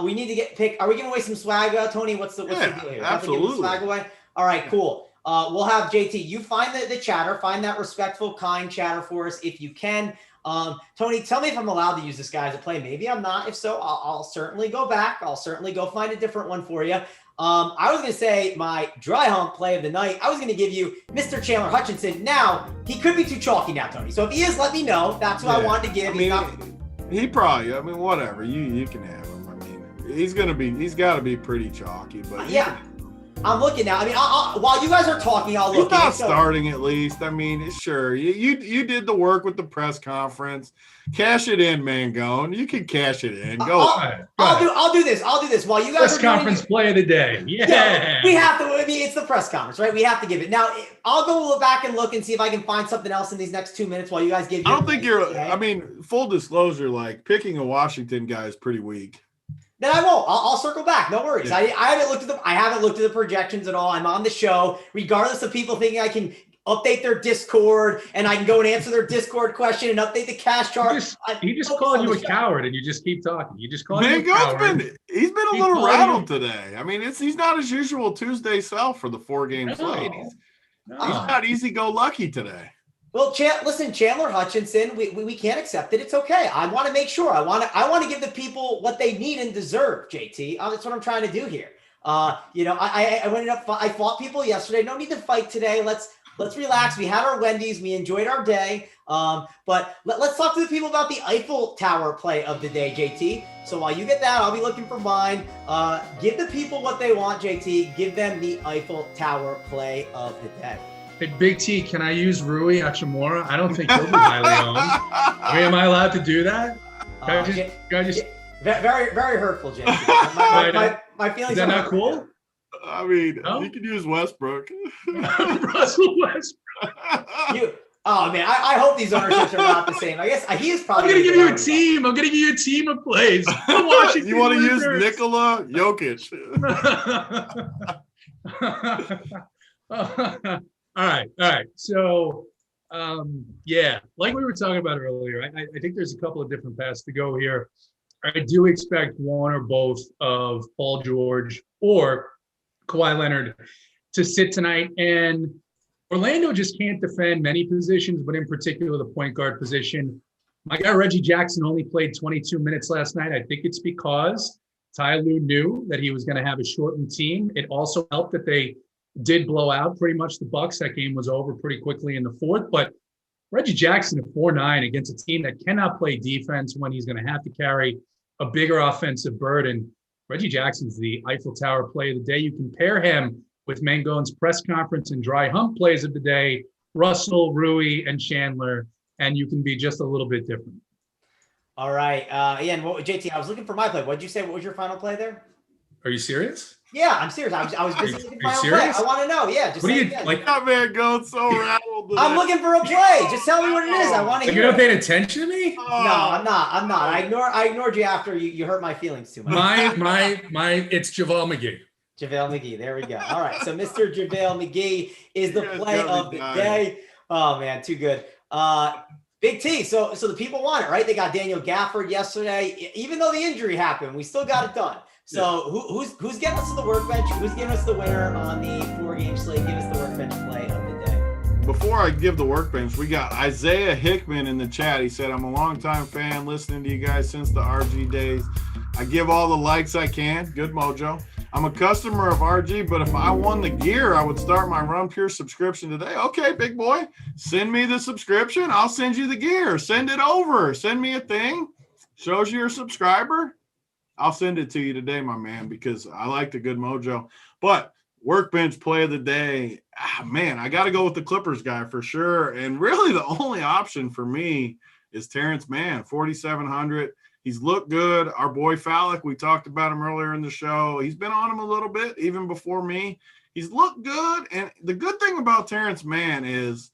We need to get picked. Are we giving away some swag, Tony? What's the deal here? Absolutely. Swag away? All right, cool. We'll have JT. You find the chatter, find that respectful, kind chatter for us if you can. Tony, tell me if I'm allowed to use this guy as a play. Maybe I'm not. If so, I'll certainly go back. I'll certainly go find a different one for you. I was going to say my dry hump play of the night. I was going to give you Mr. Chandler Hutchison. Now, he could be too chalky now, Tony. So if he is, let me know. That's what I wanted to give. He probably, whatever. You can have him. I mean, he's got to be pretty chalky, but yeah. I'm looking now. I mean, while you guys are talking, I'll look. He's not starting at least. I mean, sure. You did the work with the press conference. Cash it in, Mangone. You can cash it in. I'll do this. While you guys press conference play of the day. Yeah. We have to. I mean, it's the press conference, right? We have to give it. Now, I'll go back and look and see if I can find something else in these next 2 minutes while you guys give. I don't think you're. I mean, full disclosure, like picking a Washington guy is pretty weak. Then I won't. I'll circle back. No worries. Yeah. I haven't looked at the projections at all. I'm on the show, regardless of people thinking I can update their Discord and I can go and answer their Discord question and update the cash chart. He just called you a coward, and you just keep talking. You just called him a coward. He's been a little rattled today. I mean, he's not his usual Tuesday self for the 4-game slate. He's not easy-go-lucky today. Well, listen, Chandler Hutchison, we can't accept it. It's okay. I want to make sure. I want to give the people what they need and deserve, JT. That's what I'm trying to do here. I fought people yesterday. No need to fight today. Let's relax. We had our Wendy's. We enjoyed our day. But let's talk to the people about the Eiffel Tower play of the day, JT. So while you get that, I'll be looking for mine. Give the people what they want, JT. Give them the Eiffel Tower play of the day. Hey, Big T, can I use Rui Hachimura? I don't think he'll be highly owned. Am I allowed to do that? Very, very hurtful, JT. My feelings. Is that not cool? I mean, you could use Westbrook. Russell Westbrook. Oh man, I hope these ownerships are not the same. I guess he is probably. I'm gonna give you a team. I'm gonna give you a team of plays. You want to use Nikola Jokic? All right. So, like we were talking about earlier, I think there's a couple of different paths to go here. I do expect one or both of Paul George or Kawhi Leonard to sit tonight. And Orlando just can't defend many positions, but in particular the point guard position. My guy Reggie Jackson only played 22 minutes last night. I think it's because Ty Lue knew that he was going to have a shortened team. It also helped that they did blow out pretty much the Bucks. That game was over pretty quickly in the fourth. But Reggie Jackson at 4'9" against a team that cannot play defense when he's going to have to carry a bigger offensive burden. Reggie Jackson's the Eiffel Tower play of the day. You can pair him with Mangone's press conference and dry hump plays of the day, Russell, Rui, and Chandler, and you can be just a little bit different. All right. Ian, JT, I was looking for my play. What did you say? What was your final play there? Are you serious? Yeah, I'm serious. I was busy looking for my play. I want to know. Yeah, just what do you like? That man goes so rattled today. I'm looking for a play. Just tell me what it is. I want to hear. You're not paying attention to me? No, I'm not. I ignored you after you hurt my feelings too much. It's JaVale McGee. JaVale McGee. There we go. All right. So Mr. JaVale McGee is the play of the day. Oh man, too good. Big T. So the people want it, right? They got Daniel Gafford yesterday. Even though the injury happened, we still got it done. So who's getting us to the workbench? Who's giving us the winner on the 4-game slate? Give us the workbench play of the day. Before I give the workbench, we got Isaiah Hickman in the chat. He said, I'm a longtime fan listening to you guys since the RG days. I give all the likes I can. Good mojo. I'm a customer of RG, but if I won the gear, I would start my Run Pure subscription today. Okay, big boy. Send me the subscription. I'll send you the gear. Send it over. Send me a thing. shows you're a subscriber, I'll send it to you today, my man, because I like the good mojo. But workbench play of the day, man, I got to go with the Clippers guy for sure. And really the only option for me is Terrence Mann, 4,700. He's looked good. Our boy Fallick, we talked about him earlier in the show. He's been on him a little bit, even before me. He's looked good. And the good thing about Terrence Mann is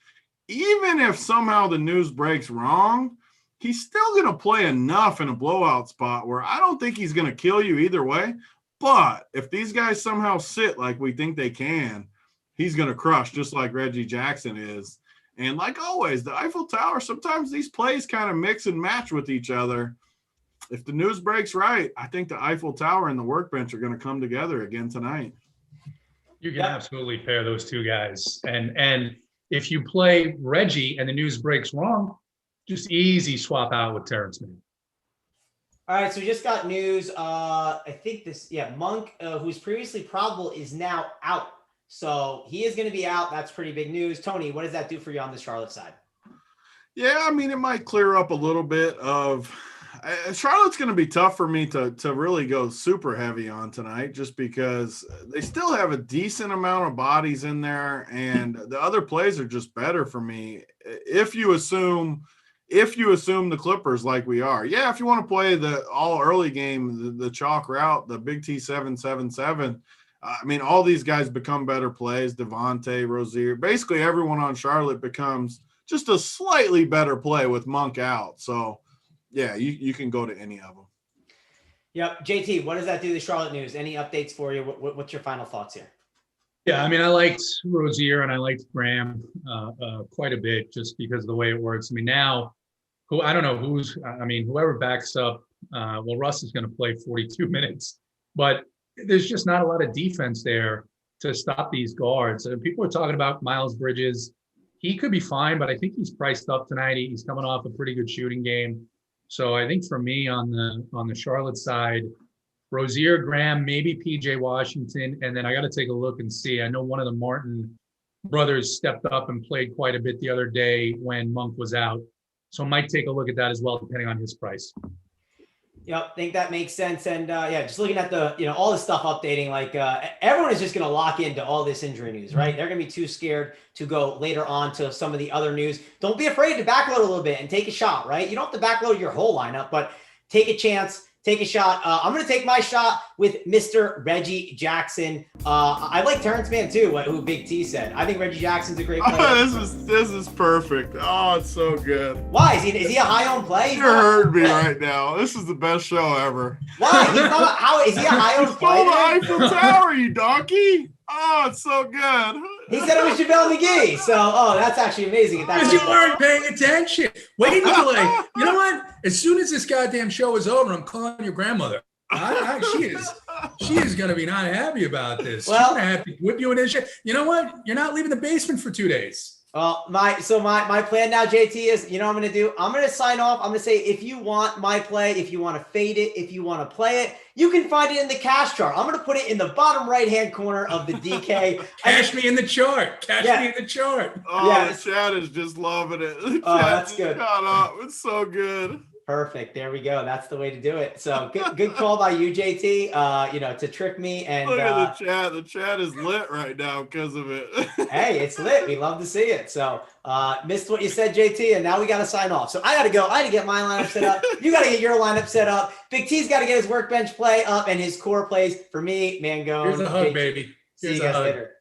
even if somehow the news breaks wrong, he's still going to play enough in a blowout spot where I don't think he's going to kill you either way. But if these guys somehow sit like we think they can, he's going to crush just like Reggie Jackson is. And like always, the Eiffel Tower, sometimes these plays kind of mix and match with each other. If the news breaks right, I think the Eiffel Tower and the workbench are going to come together again tonight. You can absolutely pair those two guys. And if you play Reggie and the news breaks wrong, just easy swap out with Terrence Mann. All right, so we just got news. I think Monk, who's previously probable, is now out. So he is going to be out. That's pretty big news. Tony, what does that do for you on the Charlotte side? Yeah, I mean, it might clear up a little bit of Charlotte's going to be tough for me to really go super heavy on tonight, just because they still have a decent amount of bodies in there, and the other plays are just better for me. If you assume the Clippers like we are, yeah, if you want to play the all early game, the chalk route, the Big T 7-7-7, I mean, all these guys become better plays. Devontae, Rozier, basically everyone on Charlotte becomes just a slightly better play with Monk out. So, yeah, you can go to any of them. Yep. JT, what does that do to Charlotte news? Any updates for you? What's your final thoughts here? Yeah, I mean, I liked Rozier and I liked Graham quite a bit just because of the way it works. I mean, now, whoever backs up, Russ is going to play 42 minutes, but there's just not a lot of defense there to stop these guards. And people are talking about Miles Bridges. He could be fine, but I think he's priced up tonight. He's coming off a pretty good shooting game. So I think for me on the Charlotte side, Rozier, Graham, maybe PJ Washington, and then I got to take a look and see. I know one of the Martin brothers stepped up and played quite a bit the other day when Monk was out. So I might take a look at that as well, depending on his price. Yep, think that makes sense. And just looking at all this stuff updating, everyone is just going to lock into all this injury news, right? They're going to be too scared to go later on to some of the other news. Don't be afraid to backload a little bit and take a shot, right? You don't have to backload your whole lineup, but take a chance. Take a shot. I'm going to take my shot with Mr. Reggie Jackson. I like Terrence Mann too, who Big T said. I think Reggie Jackson's a great player. Oh, this is perfect. Oh, it's so good. Why? Is he a high-owned play? You heard me right now. This is the best show ever. Why? How is he a high-owned play? The Eiffel Tower, you donkey. Oh, it's so good. He said it was JaVale McGee. So, that's actually amazing. Because you weren't paying attention. Wait until you know what? As soon as this goddamn show is over, I'm calling your grandmother. She is going to be not happy about this. Well, she's going to have to whip you in this shit. You know what? You're not leaving the basement for 2 days. Well, my plan now, JT, is, what I'm going to do? I'm going to sign off. I'm going to say, if you want my play, if you want to fade it, if you want to play it, you can find it in the cash chart. I'm going to put it in the bottom right-hand corner of the DK. Cash me in the chart. Me in the chart. Oh, yeah. The chat is just loving it. That's good. It's so good. Perfect. There we go. That's the way to do it. So good call by you, JT. To trick me. And look at the chat. The chat is lit right now because of it. Hey, it's lit. We love to see it. So missed what you said, JT, and now we got to sign off. So I got to go. I got to get my lineup set up. You got to get your lineup set up. Big T's got to get his workbench play up and his core plays. For me, Mangone. Here's a hug, baby. See you guys later.